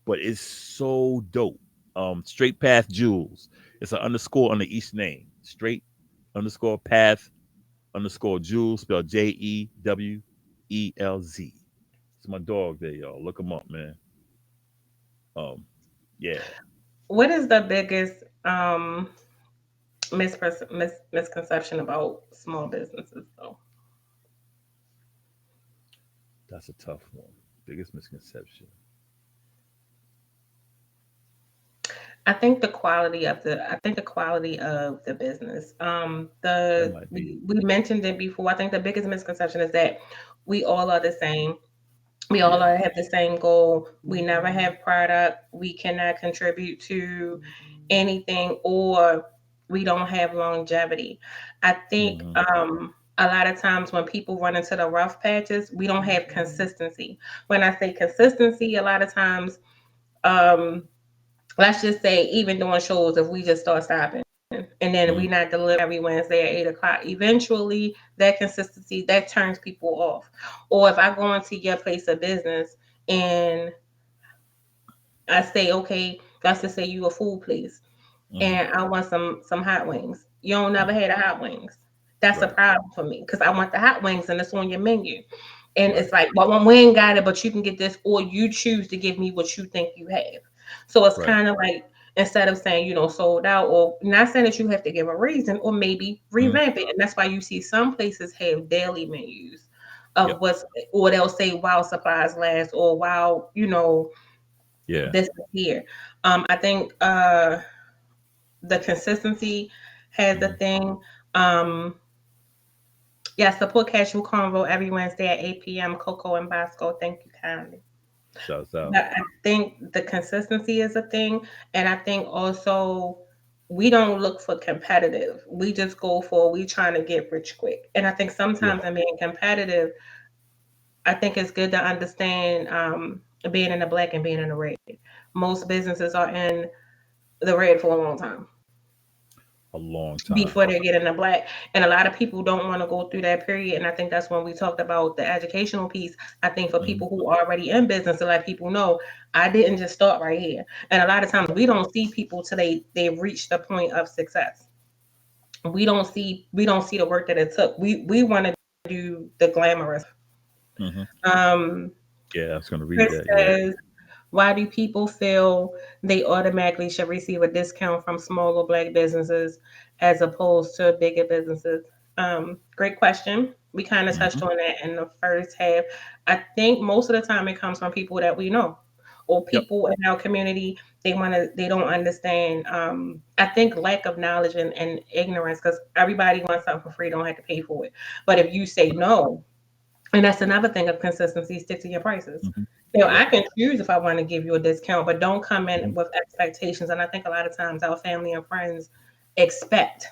But it's so dope. Straight Path Jules. It's an underscore under each name. Straight underscore path underscore Jules, spelled Jewelz. It's my dog there, y'all. Look him up, man. Um, yeah. What is the biggest misconception about small businesses, though? That's a tough one. Biggest misconception. I think the quality of the business. That The might be. we mentioned it before. I think the biggest misconception is that we all are the same. We all Yeah. have the same goal. We never have product. We cannot contribute to anything, or we don't have longevity. I think Hmm. a lot of times when people run into the rough patches, we don't have consistency. When I say consistency, a lot of times, um, let's just say even doing shows, if we just start stopping and then we Hmm. not deliver every Wednesday at 8 o'clock, eventually that consistency that turns people off. Or if I go into your place of business and I say, okay, let's just say you a food place Hmm. and I want some hot wings. You don't never Hmm. had the hot wings. That's a Right. problem for me because I want the hot wings and it's on your menu. And it's Right. like, well, we ain't got it, but you can get this, or you choose to give me what you think you have. So it's Right. kind of like instead of saying, sold out, or not saying that you have to give a reason, or maybe Hmm. revamp it. And that's why you see some places have daily menus of Yep. what's, or they'll say while supplies last, or while, Yeah. This is here. I think the consistency has a Hmm. thing. Um, yeah, support Casual Convo every Wednesday at 8 p.m. Coco and Boscoe. Thank you kindly. Shouts out. But I think the consistency is a thing. And I think also we don't look for competitive. We just go for we trying to get rich quick. And I think Yeah. sometimes in being competitive, I think it's good to understand being in the black and being in the red. Most businesses are in the red for a long time A long time. before they get in the black. And a lot of people don't want to go through that period. And I think that's when we talked about the educational piece. I think for Hmm. people who are already in business to let people know, I didn't just start right here. And a lot of times we don't see people till they've reached the point of success. We don't see the work that it took. We want to do the glamorous. Hmm. Um, Yeah, I was gonna read Chris that. Yeah. says, why do people feel they automatically should receive a discount from smaller black businesses as opposed to bigger businesses? Great question. We kind of Hmm. touched on that in the first half. I think most of the time it comes from people that we know or Yep. people in our community. They don't understand. I think lack of knowledge and ignorance because everybody wants something for free, don't have to pay for it. But if you say no, and that's another thing of consistency, stick to your prices. Hmm. I Yep. can choose if I want to give you a discount, but don't come in Hmm. with expectations. And I think a lot of times our family and friends expect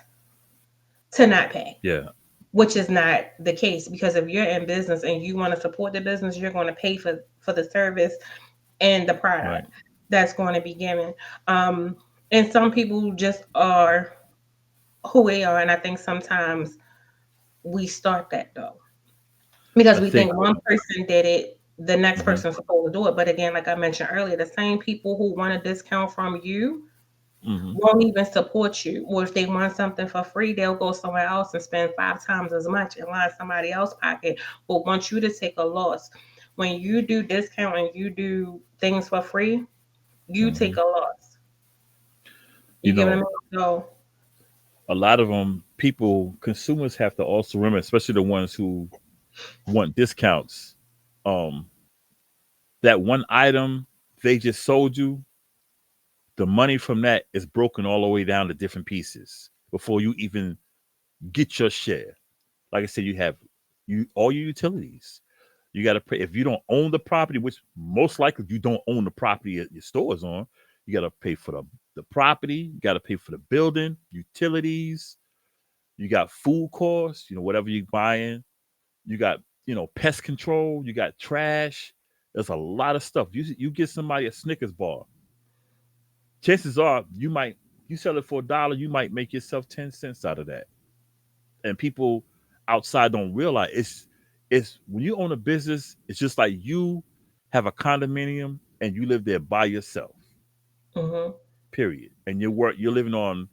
to not pay, Yeah. which is not the case because if you're in business and you want to support the business, you're going to pay for the service and the Right. product that's going to be given. Um, and some people just are who they are. And I think sometimes we start that though because I we think. think one person did it, the next Hmm. person's supposed to do it. But again, like I mentioned earlier, the same people who want a discount from you Hmm. won't even support you. Or if they want something for free, they'll go somewhere else and spend 5 times as much and line somebody else's pocket, but want you to take a loss. When you do discount and you do things for free, you take Hmm. a loss. You You get what I know, mean? So, a lot of them, people, consumers have to also remember, especially the ones who want discounts. Um, that one item they just sold you, the money from that is broken all the way down to different pieces before you even get your share. Like I said, you have you all your utilities. You got to pay if you don't own the property, which most likely you don't own the property that your store is on. You got to pay for the property. You got to pay for the building, utilities. You got food costs. Whatever you're buying. You got pest control. You got trash. There's a lot of stuff. You get somebody a Snickers bar. Chances are you sell it for $1, you might make yourself 10 cents out of that. And people outside don't realize it's when you own a business, it's just like you have a condominium and you live there by yourself. hmm Period. And you're living on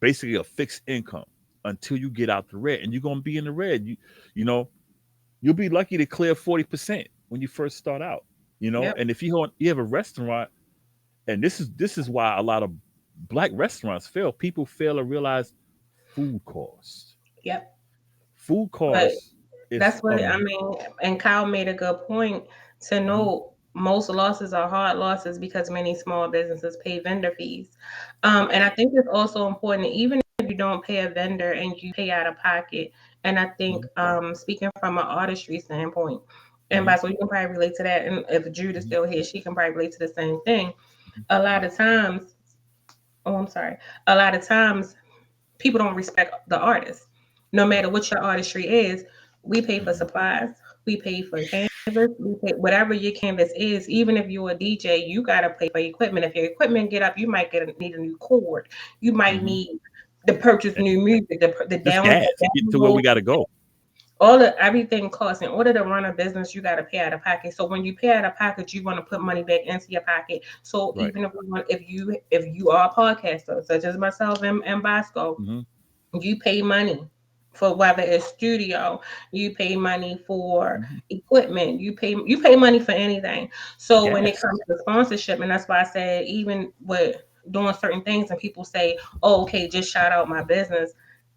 basically a fixed income until you get out the red. And you're gonna be in the red. You know, you'll be lucky to clear 40% when you first start out. yep, And if you have a restaurant, and this is why a lot of black restaurants fail. People fail to realize food costs. yep. Food But costs is that's what I mean. And Kyle made a good point to mhm, know most losses are hard losses because many small businesses pay vendor fees. And I think it's also important, even if you don't pay a vendor and you pay out of pocket. And I think mhm, speaking from an artistry standpoint, and mhm, by so you can probably relate to that. And if Jude is mhm, still here, she can probably relate to the same thing. mhm, A lot of times, oh, I'm sorry. A lot of times people don't respect the artist. No matter what your artistry is, we pay for mhm, supplies, we pay for canvas, we pay whatever your canvas is. Even if you're a DJ, you gotta pay for equipment. If your equipment get up, you might need a new cord. You might mhm. need to purchase And new music, just gas to get to where download. we got to go. All of everything costs. In order to run a business, you got to pay out of pocket. So when you pay out of pocket, you want to put money back into your pocket. So Right. even if you are a podcaster, such as myself and Bosco, Hmm. you pay money for whether it's studio, you pay money for Hmm. equipment, you pay money for anything. So when it Gas. comes to sponsorship, and that's why I said even with doing certain things and people say, oh, okay, just shout out my business,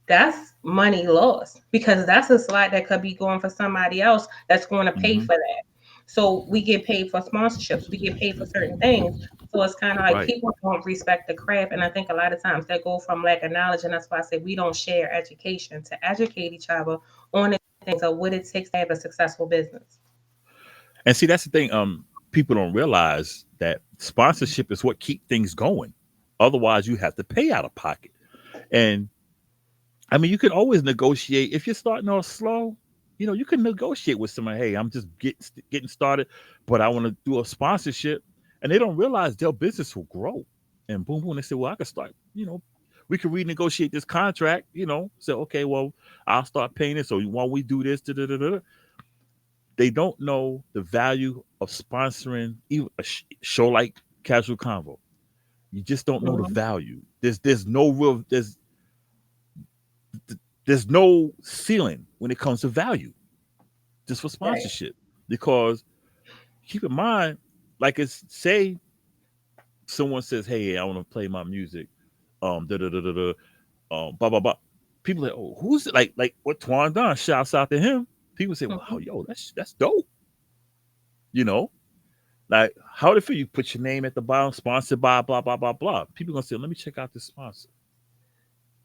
that's money lost because that's a slot that could be going for somebody else that's going to pay Hmm. for that. So we get paid for sponsorships, we get paid for certain things. So it's kind of like Right. people don't respect the craft. And I think a lot of times that go from lack of knowledge. And that's why I say we don't share education to educate each other on the things of what it takes to have a successful business. And see, that's the thing. People don't realize that sponsorship is what keep things going. Otherwise, you have to pay out of pocket. And I mean, you can always negotiate if you're starting off slow. You know, you can negotiate with someone. Hey, I'm just getting started, but I want to do a sponsorship, and they don't realize their business will grow. And boom, boom, they say, well, I can start. You know, we can renegotiate this contract. You know, say, okay, well, I'll start paying it. So while we do this, da, da, da, da, they don't know the value of sponsoring even a show like Casual Convo. You just don't know the Mhm. value. There's no real there's no ceiling when it comes to value just for Right. sponsorship because keep in mind, like it's say someone says, "Hey, I want to play my music," da da da da da, blah blah blah. People are like, "Oh, who's it?" Like what Twan Don shouts out to him. People say, "Wow, Mhm. yo, that's dope." You know, like how would it feel? You put your name at the bottom, sponsored by blah blah blah blah. People gonna say, "Let me check out this sponsor."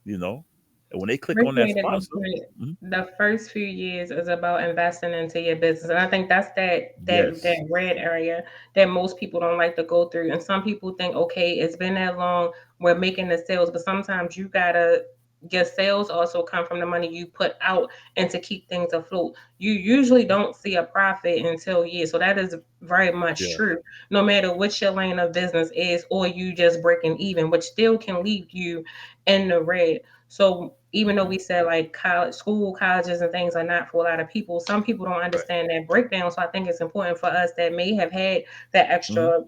You know, and when they click on that Appreciate it. sponsor, mhm, The first few years is about investing into your business, and I think that's that yes, red area that most people don't like to go through. And some people think, okay, it's been that long, we're making the sales, but sometimes you gotta your sales also come from the money you put out and to keep things afloat. You usually don't see a profit until years, so that is very much yeah, true. No matter what your lane of business is, or you just breaking even, which still can leave you in the red. So even though mhm, we said like college, school, colleges, and things are not for a lot of people, some people don't right, understand that breakdown. So I think it's important for us that may have had that mhm, extra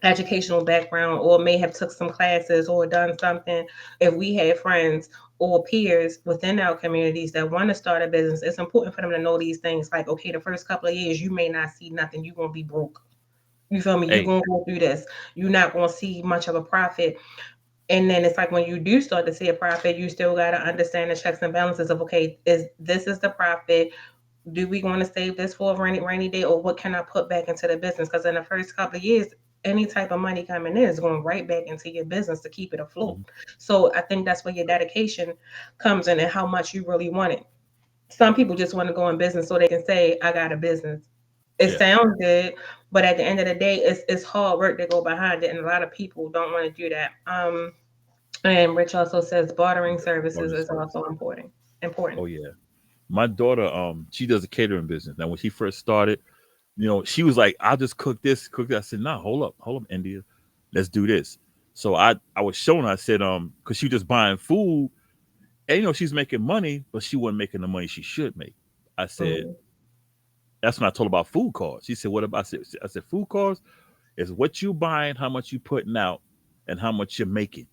educational background or may have took some classes or done something. If we have friends or peers within our communities that want to start a business, it's important for them to know these things. Like, okay, the first couple of years you may not see nothing, you're gonna be broke. You feel me? You're hey, gonna go through this. You're not gonna see much of a profit. And then it's like when you do start to see a profit, you still got to understand the checks and balances of, okay, is the profit? Do we want to save this for a rainy day, or what can I put back into the business? Because in the first couple of years, any type of money coming in is going right back into your business to keep it afloat. mhm, So I think that's where your dedication comes in and how much you really want it. Some people just want to go in business so they can say, I got a business. It yeah, sounds good, but at the end of the day, it's hard work to go behind it, and a lot of people don't want to do that. And Rich also says bartering services learning is service. also important. Important. Oh yeah. My daughter, she does a catering business. Now, when she first started, you know, she was like, "I'll just cook this, cook that." I said, "No, hold up, India, let's do this." So I was showing her. I said, because she was just buying food, and you know, she's making money, but she wasn't making the money she should make. I said, Mhm. that's when I told her about food costs. She said, "What about?" I said, "Food costs is what you buying, how much you putting out, and how much you're making."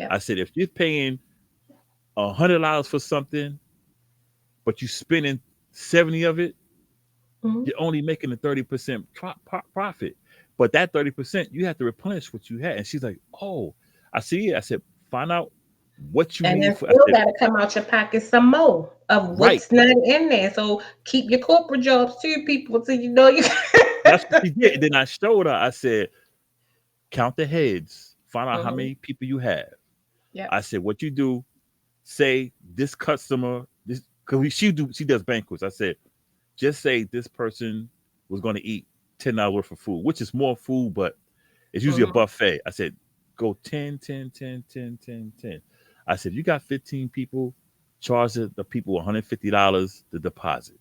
I Yep. said, if you're paying $100 for something, but you spending 70 of it, Mhm. you're only making a 30% profit. But that 30%, you have to replenish what you had. And she's like, oh, I see it. I said, find out what you And need then for. I still said, got to come out your pocket some more of right. what's not in there. So keep your corporate jobs too, people, so you know you. That's what she did. And then I showed her, I said, count the heads, find out how Mhm. many people you have. Yep. I said, what you do, say this customer, this, because she does banquets. I said, just say this person was going to eat $10 worth of food, which is more food, but it's usually a Mhm. buffet. I said, go 10, 10, 10, 10, 10, 10. I said, you got 15 people, charge the people $150 the deposit.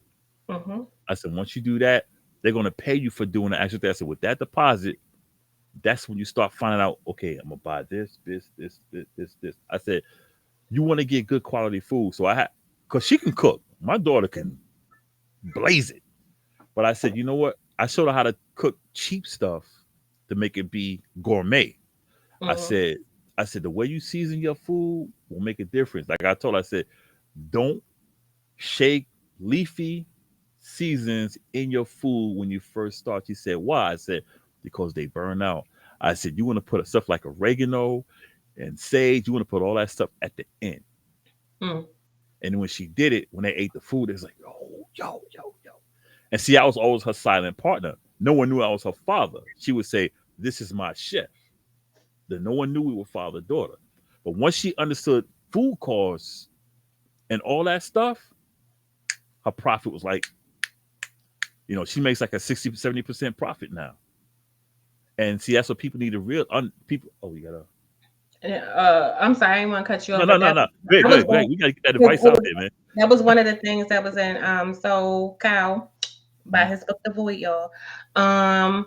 Mhm. I said, once you do that, they're going to pay you for doing the actual thing. I said, with that deposit, that's when you start finding out, okay, I'm going to buy this. I said, you want to get good quality food. So I had, because she can cook. My daughter can blaze it. But I said, you know what? I showed her how to cook cheap stuff to make it be gourmet. I Mhm. said, I said the way you season your food will make a difference. Like I told her, I said, don't shake leafy seasons in your food when you first start. She said, why? I said, because they burn out. I said, you want to put stuff like oregano and sage, you want to put all that stuff at the end. Mhm. And when she did it, when they ate the food, it's like, oh, yo. And see, I was always her silent partner. No one knew I was her father. She would say, "This is my chef." Then no one knew we were father daughter. But once she understood food costs and all that stuff, her profit was like, she makes like a 60, 70% profit now. And see, that's what people need to real people. Oh, you gotta. I'm sorry, I didn't want to cut you No, off, no, but no, no. Great, that was great, one. great. We gotta get that advice out there, man. That was one of the things that was in So Kyle by Mhm. his book The Void, y'all.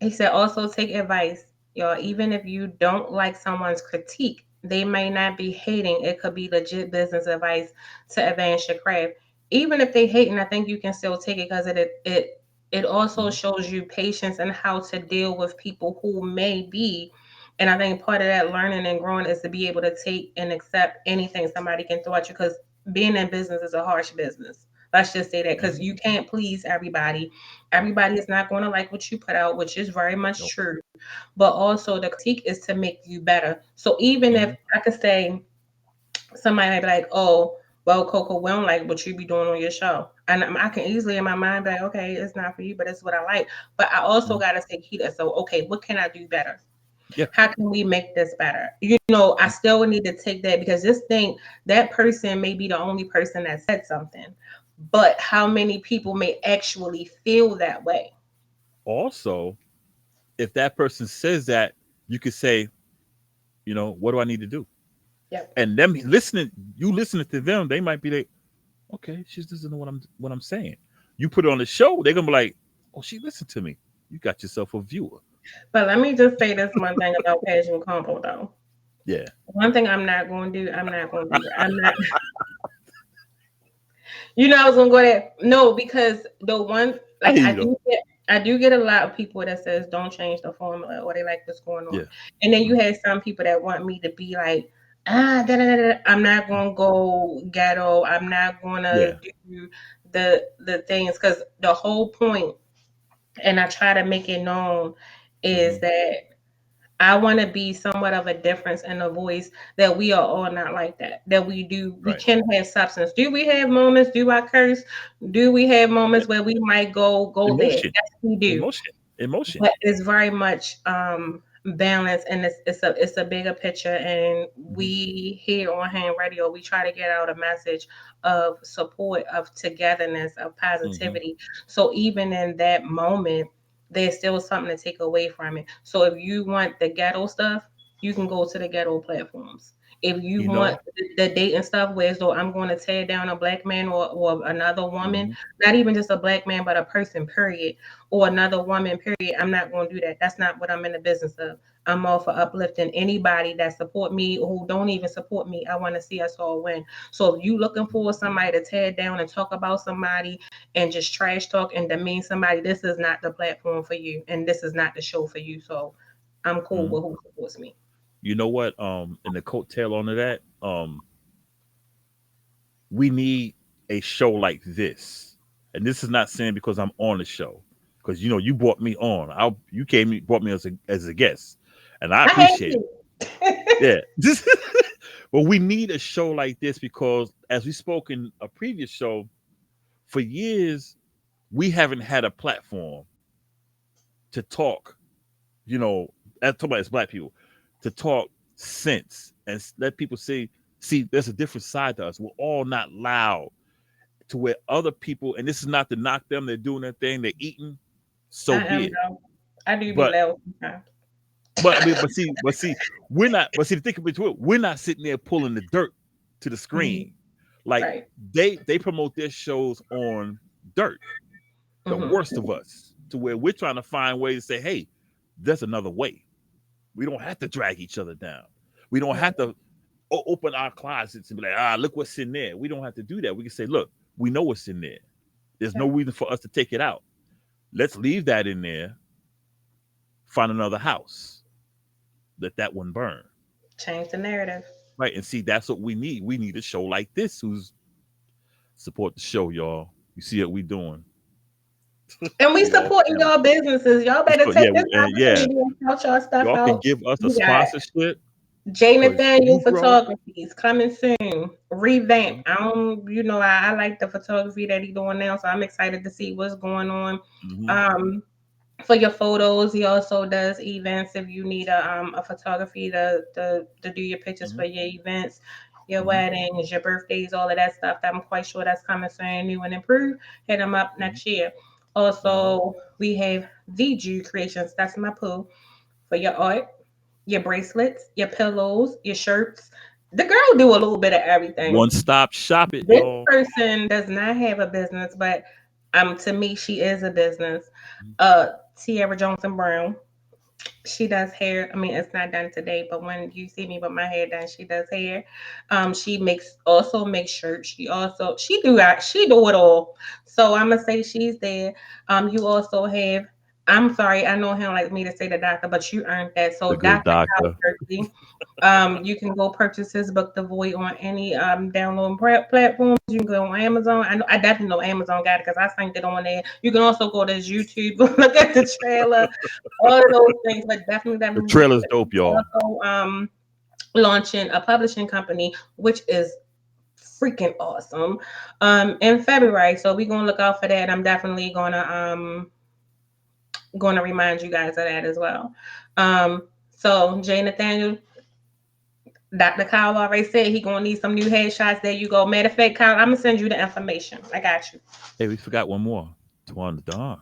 He said also take advice, y'all. Even if you don't like someone's critique, they may not be hating. It could be legit business advice to advance your craft. Even if they hating, I think you can still take it because it also Mhm. shows you patience and how to deal with people who may be. And I think part of that learning and growing is to be able to take and accept anything somebody can throw at you, because being in business is a harsh business. Let's just say that, because Mhm. you can't please everybody. Everybody is not going to like what you put out, which is very much No. true. But also, the critique is to make you better. So even if Mhm. I could say, somebody might be like, "Oh, well, Coco, we don't like what you be doing on your show," and I can easily in my mind be like, "Okay, it's not for you, but it's what I like." But I also Mhm. got to take heed of, so okay, what can I do better? Yeah. How can we make this better? I Mhm. still need to take that, because this thing, that person may be the only person that said something, but how many people may actually feel that way? Also, if that person says that, you could say, what do I need to do? Yep. And them listening to them, they might be like, okay, she doesn't know what I'm saying. You put it on the show, they're gonna be like, oh, she listened to me. You got yourself a viewer. But let me just say this one thing about casual combo, though. Yeah. One thing I'm not going to do, I'm not going to do. I'm not. I was gonna go there. No, because the one, I like, hear you though. I do get a lot of people that says don't change the formula, or they like what's going on, Yeah. and then you Mhm. have some people that want me to be like, da, da, da, da. I'm not gonna go ghetto. I'm not gonna Yeah. do the things, because the whole point, and I try to make it known, is Hmm. that I want to be somewhat of a difference in the voice, that we are all not like that. That we Right. can have substance. Do we have moments? Do I curse? Do we have Yeah. moments where we might go there? Emotion. Yes, we do. Emotion. Emotion. But it's very much balanced, and it's a bigger picture. And Hmm. we here on Hand Radio, we try to get out a message of support, of togetherness, of Hmm. positivity. So even in that moment, there's still something to take away from it. So if you want the ghetto stuff, you can go to the ghetto platforms. If you You want know. the dating stuff, where so I'm going to tear down a black man, or another woman, Hmm. not even just a black man, but a person, period, or another woman, period. I'm not going to do that. That's not what I'm in the business of. I'm all for uplifting anybody that support me or who don't even support me. I want to see us all win. So if you looking for somebody to tear down and talk about somebody and just trash talk and demean somebody, this is not the platform for you, and this is not the show for you. So I'm cool Hmm. with who supports me. You know what? In the coattail onto that, we need a show like this. And this is not saying because I'm on the show, because you brought me on. You brought me as a guest, and I I hate appreciate it. you. Yeah. But we need a show like this because, as we spoke in a previous show, for years we haven't had a platform to talk. You know, as talking about as Black people, to talk sense and let people see, there's a different side to us. We're all not loud to where other people, and this is not to knock them, they're doing their thing, they're eating, so I be am it. though. I do be But loud sometimes. but I mean, but see, we're not. But see, the thing about it, we're not sitting there pulling the dirt to the Mhm. screen. Like Right. they promote their shows on dirt, the worst Hmm. of us, to where we're trying to find ways to say, hey, there's another way. We don't have to drag each other down. We don't have to open our closets and be like, look what's in there. We don't have to do that. We can say, look, we know what's in there. There's no Yep. reason for us to take it out. Let's leave that in there, find another house, let that one burn. Change the narrative. Right. And see, that's what we need. We need a show like this who's support the show, y'all. You see what we doing. And we We all supporting family. y'all businesses. Y'all better So, yeah, take this yeah. opportunity and shout y'all stuff Y'all can out. give us a You got sponsorship. J because Nathaniel you grow. Photography is coming soon. Revamp. Mhm, I don't, I like the photography that he's doing now, so I'm excited to see what's going on. mhm, Um, for your photos, he also does events. If you need a photography to do your pictures for mhm, your events, your mhm, weddings, your birthdays, all of that stuff. I'm quite sure that's coming soon, new and improved. Hit him up mhm, next year. mhm. Also, we have the Jude Creations. That's my poo for your art, your bracelets, your pillows, your shirts. The girl do a little bit of everything. One stop shop it, This y'all. person does not have a business, but to me, she is a business. Mhm. Tierra Johnson Brown. She does hair. I mean, it's not done today, but when you see me with my hair done, she does hair. She makes shirts. She do it all. So I'm gonna say she's there. You also have. I'm sorry, I know he don't like me to say the doctor, but you earned that. So The good Dr. Kyle doctor. Berkley. You can go purchase his book, The Void, on any download platforms. You can go on Amazon. I definitely know Amazon got it because I synced it on there. You can also go to his YouTube, look at the trailer, all of those things. But definitely, The definitely do trailer's it. dope, y'all. Also, launching a publishing company, which is freaking awesome. In February, so we're gonna look out for that. I'm definitely gonna remind you guys of that as well. So Jay Nathaniel, Dr. Kyle already said he gonna need some new headshots. There you go. Matter of fact, Kyle, I'm gonna send you the information. I got you. Hey, we forgot one more. Twan the Don.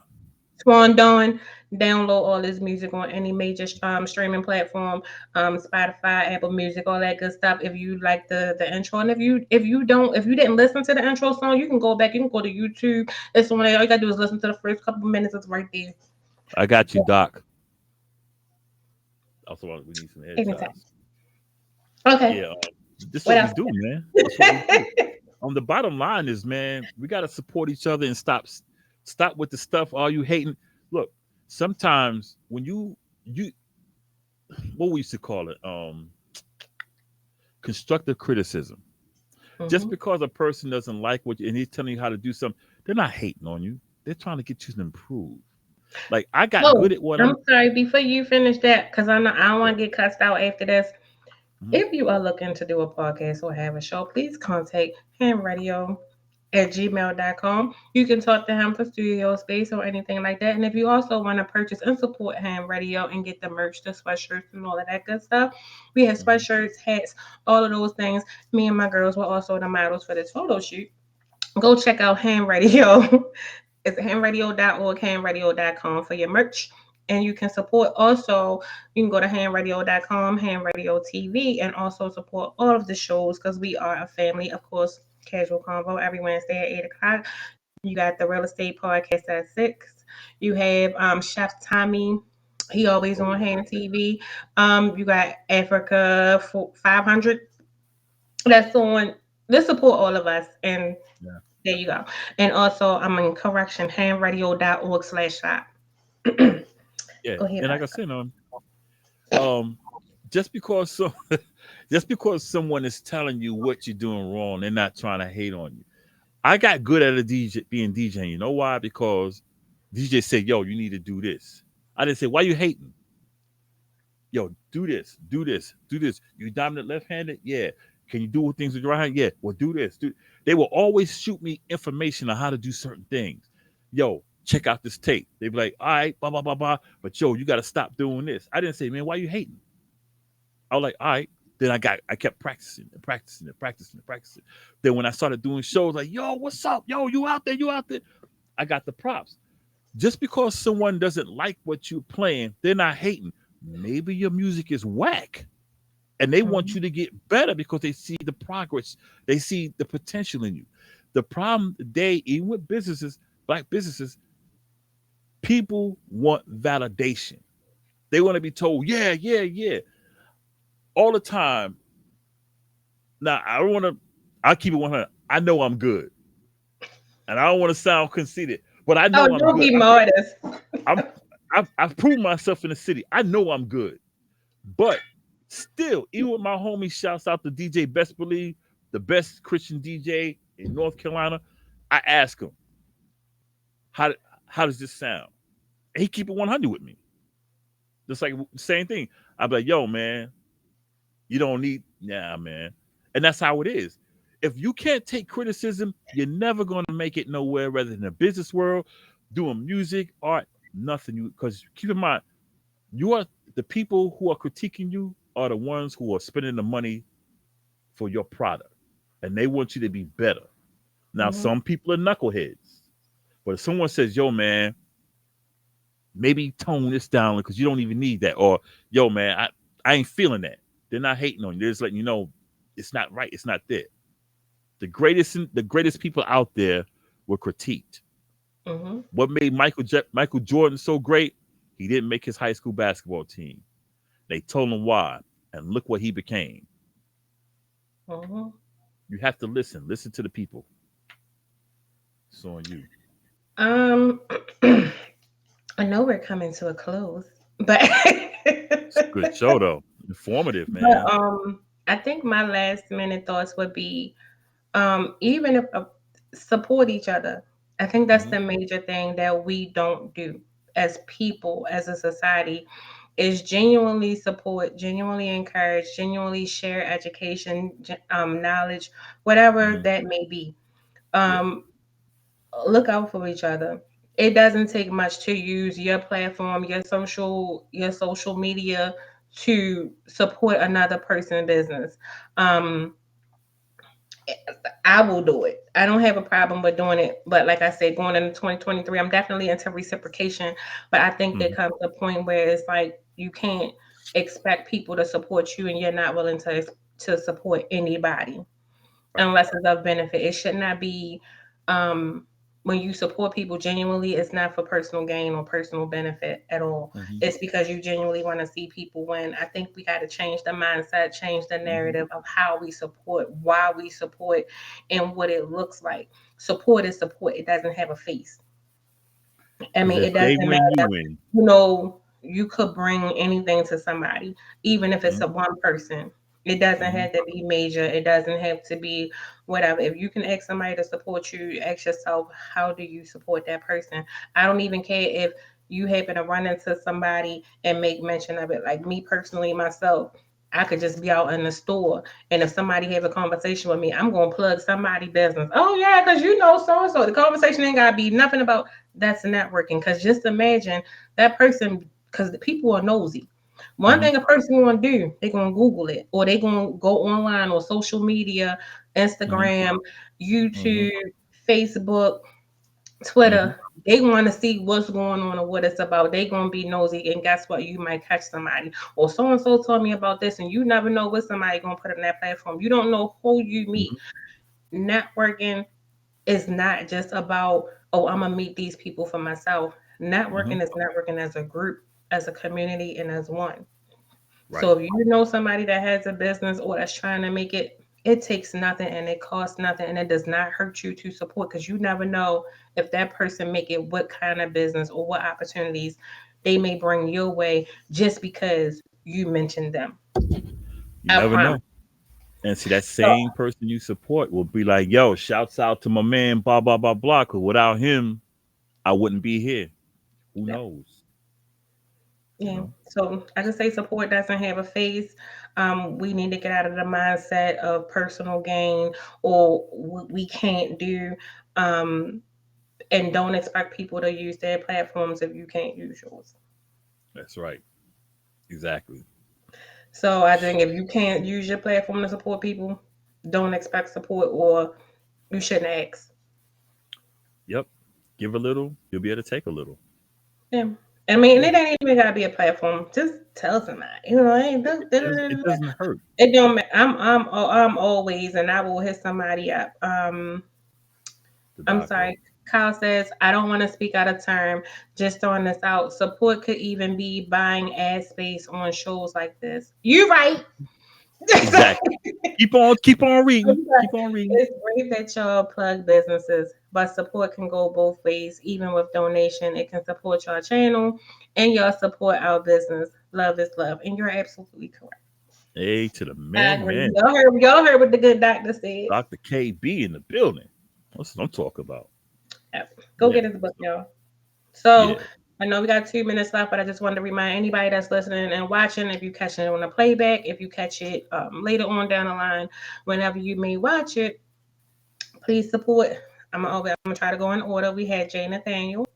Swan Dawn, download all his music on any major streaming platform, Spotify, Apple Music, all that good stuff. If you like the intro, and if you didn't listen to the intro song, you can go back. You can go to YouTube. It's on there. All you gotta do is listen to the first couple of minutes. It's right there. I got you, Doc. Also, we need some Anytime. headshots. Okay. Yeah, this is What what we else? do, man. That's what we do. The bottom line is, man, we got to support each other and stop with the stuff. All you hating. Look, sometimes when you what we used to call it, constructive criticism. Just Mhm. because a person doesn't like what you, and he's telling you how to do something, they're not hating on you. They're trying to get you to improve. Like I got Oh, good at what I'm I'm. sorry. Before you finish that, because I don't Yeah. want to get cussed out after this. Mhm. If you are looking to do a podcast or have a show, please contact Ham Radio at gmail.com. You can talk to him for studio space or anything like that. And if you also want to purchase and support Ham Radio and get the merch, the sweatshirts, and all of that good stuff, we have Mhm. sweatshirts, hats, all of those things. Me and my girls were also the models for this photo shoot. Go check out Ham Radio. It's hamradio.org, hamradio.com for your merch. And you can support also, you can go to hamradio.com, Ham Radio TV, and also support all of the shows because we are a family. Of course, Casual Convo every Wednesday at 8 o'clock. You got the Real Estate Podcast at 6. You have Chef Tommy. He always Oh on yeah. Ham TV. You got Africa 500. That's on. Let's support all of us. And Yeah. there you go. And also, I'm in correction, hamradio.org/shop. Go Yeah. ahead, And like I Pastor. said, um, just because just because someone is telling you what you're doing wrong, they're not trying to hate on you. I got good at a DJ being DJ. You know why? Because DJ said, "Yo, you need to do this." I didn't say, "Why you hating?" Yo, do this, do this, do this. You dominant left-handed? Yeah. Can you do things with your right hand? Yeah. Well, do this. They will always shoot me information on how to do certain things. Yo, check out this tape. They be like, all right, blah, blah, blah, blah. But yo, you got to stop doing this. I didn't say, man, why you hating? I was like, all right. Then I kept practicing and practicing and practicing and practicing. Then when I started doing shows like, yo, what's up? Yo, you out there? You out there? I got the props. Just because someone doesn't like what you're playing, they're not hating. Maybe your music is whack and they want Mhm. you to get better because they see the progress, they see the potential in you. The problem today, even with businesses, black businesses, people want validation. They want to be told, yeah, yeah, yeah, all the time. Now, I don't want to, I keep it 100. I know I'm good. And I don't want to sound conceited, but I Oh, know I'm don't good. be modest. I'm, I've proven myself in the city. I know I'm good. But still, even with my homie, shouts out to DJ Best Believe, the best Christian DJ in North Carolina. I ask him, how how does this sound? And he keep it 100 with me. Just like same thing. I'm like, yo, man, You don't need, nah, man. And that's how it is. If you can't take criticism, you're never going to make it nowhere, whether in the business world, doing music, art, nothing. You Because keep in mind, you are the people who are critiquing you are the ones who are spending the money for your product, and they want you to be better. Now, Mm-hmm. some people are knuckleheads, but if someone says, "Yo, man, maybe tone this down because you don't even need that," or "Yo, man, I ain't feeling that," they're not hating on you. They're just letting you know it's not right. It's not there. The greatest people out there were critiqued. Mm-hmm. What made Michael Jordan so great? He didn't make his high school basketball team. They told him why, and look what he became. Mm-hmm. You have to listen. Listen to the people. It's on you. Um, I know we're coming to a close, but It's a good show though. Informative, man. but I think my last minute thoughts would be even if support each other. I think that's Hmm. the major thing that we don't do as people, as a society, is genuinely support, genuinely encourage, genuinely share education, knowledge, whatever Hmm. that may be. Yeah. Um, look out for each other. It doesn't take much to use your platform, your social media to support another person's business. Um, I will do it. I don't have a problem with doing it. But like I said, going into 2023, I'm definitely into reciprocation. But I think there Hmm. comes a point where it's like you can't expect people to support you and you're not willing to support anybody Right. unless it's of benefit. It should not be um when you support people genuinely, it's not for personal gain or personal benefit at all. Hmm. It's because you genuinely want to see people win. I think we got to change the mindset, change the Hmm. narrative of how we support, why we support, and what it looks like. Support is support. It doesn't have a face. I Because mean, if it they doesn't win, you matter. win. You could bring anything to somebody, even if it's Hmm. a one person. It doesn't Hmm. have to be major. It doesn't have to be whatever. If you can ask somebody to support you, ask yourself, how do you support that person? I don't even care if you happen to run into somebody and make mention of it. Like me personally, myself, I could just be out in the store, and if somebody have a conversation with me, I'm gonna plug somebody business. Oh yeah, because you know so and so. The conversation ain't gotta be nothing about that's networking. Because just imagine that person, because the people are nosy. One Hmm. thing a person gonna do, they're gonna Google it, or they gonna go online or social media, Hmm. Instagram, Hmm. YouTube, Facebook, Hmm. Twitter. They want to see what's going on or what it's about. They gonna be nosy, and guess what? You might catch somebody, or so and so told me about this, and you never know what somebody gonna put on that platform. You don't know who you meet. Hmm. Networking is not just about, oh, I'm gonna meet these people for myself. Hmm. Networking is networking as a group, as a community, and as one. Right. So if you know somebody that has a business or that's trying to make it, it takes nothing and it costs nothing and it does not hurt you to support, because you never know if that person make it, what kind of business or what opportunities they may bring your way just because you mentioned them. You I never promise. know. And see, that So same person you support will be like, yo, shouts out to my man, blah, blah, blah, blah. Because without him, I wouldn't be here. Who yeah, knows? You yeah. know? So I just say support doesn't have a face. We need to get out of the mindset of personal gain or what we can't do. Um, and don't expect people to use their platforms if you can't use yours. That's right. Exactly. So I think if you can't use your platform to support people, don't expect support or you shouldn't ask. Yep. Give a little, you'll be able to take a little. Yeah. I mean, Yeah. it ain't even gotta be a platform. Just tell somebody. You know, ain't It doesn't hurt. it don't matter. I'm always, and I will hit somebody up. I'm Tobacco. sorry. Kyle says, I don't want to speak out of term. Just throwing this out. Support could even be buying ad space on shows like this. You right. Exactly. Keep on reading. Keep on reading. It's great that y'all plug businesses, but support can go both ways. Even with donation, it can support your channel and y'all support our business. Love is love. And you're absolutely correct. Hey, to the I man, agree. man. Y'all heard what the good doctor said. Dr. KB in the building. That's what I'm talking about. Yeah. Go Yeah. get his book, y'all. So Yeah. I know we got 2 minutes left, but I just wanted to remind anybody that's listening and watching, if you catch it on a playback, if you catch it later on down the line, whenever you may watch it, please support. I'm gonna try to go in order. We had J Nathaniel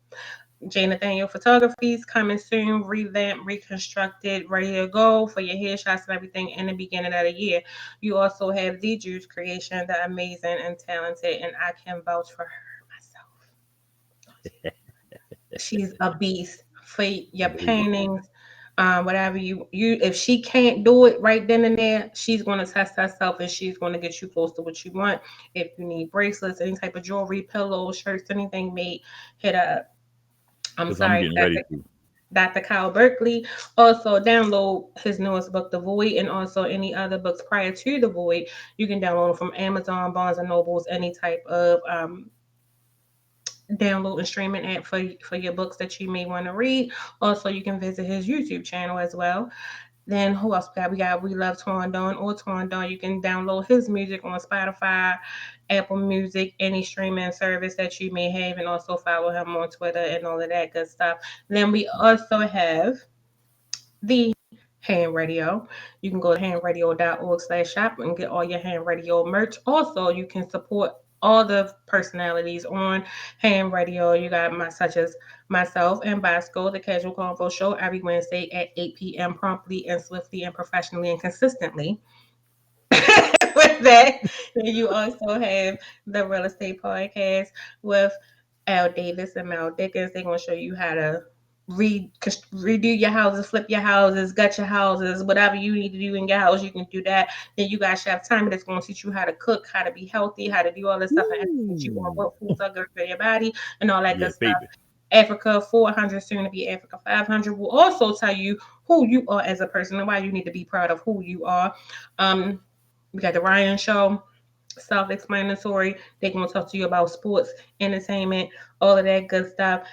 Photography's coming soon, revamped, reconstructed, ready to go for your headshots and everything in the beginning of the year. You also have the Jude Creation, the amazing and talented, and I can vouch for her myself. She's a beast for your paintings. Whatever you if she can't do it right then and there, she's going to test herself and she's going to get you close to what you want. If you need bracelets, any type of jewelry, pillows, shirts, anything made, hit up. I'm Because I'm sorry, getting ready to. Dr. Kyle Berkley. Also, download his newest book, The Void, and also any other books prior to The Void. You can download them from Amazon, Barnes and Nobles, any type of download and streaming app for your books that you may want to read. Also, you can visit his YouTube channel as well. Then who else we got? We Love Tondon or Tondon. You can download his music on Spotify, Apple Music, any streaming service that you may have, and also follow him on Twitter and all of that good stuff. Then we also have the Hand Radio. You can go to handradio.org/shop and get all your Hand Radio merch. Also, you can support all the personalities on Hand Radio. You got such as myself and Boscoe, the Casual Convo Show, every Wednesday at 8 p.m. promptly and swiftly and professionally and consistently. With that, then you also have the Real Estate Podcast with Al Davis and Mel Dickens. They're going to show you how to redo your houses, flip your houses, gut your houses, whatever you need to do in your house, you can do that. Then you guys have time that's going to teach you how to cook, how to be healthy, how to do all this stuff, and educate you on what foods are good for your body and all that good stuff. Baby. Africa 400, soon to be Africa 500, will also tell you who you are as a person and why you need to be proud of who you are. We got the Ryan Show, self-explanatory. They're going to talk to you about sports, entertainment, all of that good stuff.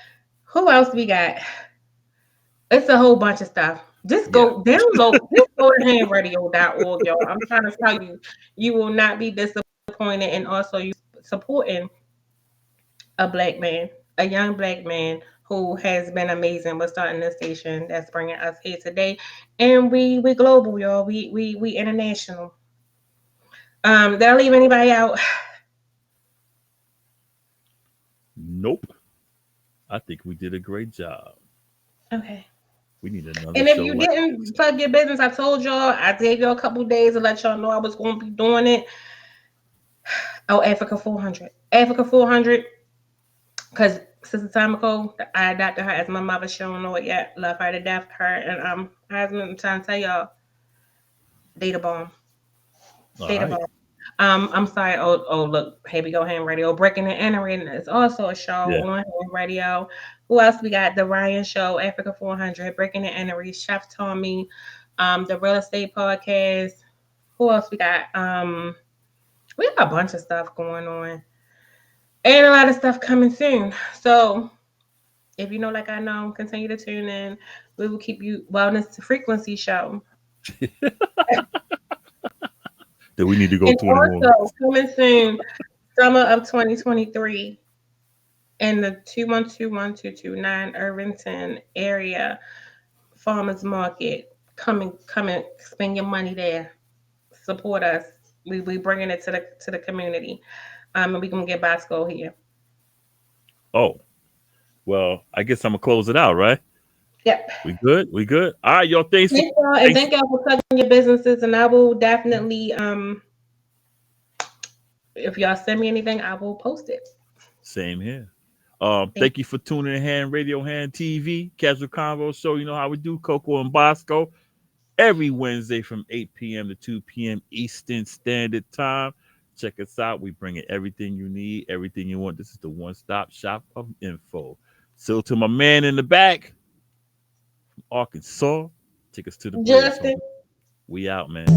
Who else we got? It's a whole bunch of stuff. Just go download, just go to handradio.org, y'all. I'm trying to tell you, you will not be disappointed. And also you supporting a black man, a young black man who has been amazing with starting this station that's bringing us here today. And we global, y'all. We international. Did I leave anybody out? Nope. I think we did a great job. Okay. We need another. And if you didn't plug your business, I told y'all, I gave y'all a couple days to let y'all know I was going to be doing it. Oh, Africa 400. Africa 400. Because Sister Tamiko, I adopted her as my mother. She don't know it yet. Love her to death. Her and I'm trying to tell y'all, data bomb. Data bomb. I'm sorry. Oh, look, here we go. Hand Radio, Breaking and Entering is also a show on Hand Radio. Who else we got? The Ryan Show, Africa 400, Breaking and Entering, Chef Tommy, the Real Estate Podcast. Who else we got? We got a bunch of stuff going on, and a lot of stuff coming soon. So, if you know, like I know, continue to tune in. We will keep you Wellness to Frequency Show. That we need to go and to also coming soon, summer of 2023, in the 2121-229 Irvington area farmers market. Come, spend your money there. Support us. We bringing it to the community, and we gonna get Boscoe here. Oh, well, I guess I'm gonna close it out, right? Yep. We good. All right, y'all. Thank y'all for plugging your businesses, and I will definitely if y'all send me anything, I will post it. Same here. Thank you for tuning in Hand Radio, Hand TV, Casual Convo Show. You know how we do, Coco and Boscoe, every Wednesday from 8 p.m. to 2 p.m. Eastern Standard Time. Check us out. We bring in everything you need, everything you want. This is the one-stop shop of info. So to my man in the back, from Arkansas, take us to the bridge. We out, man.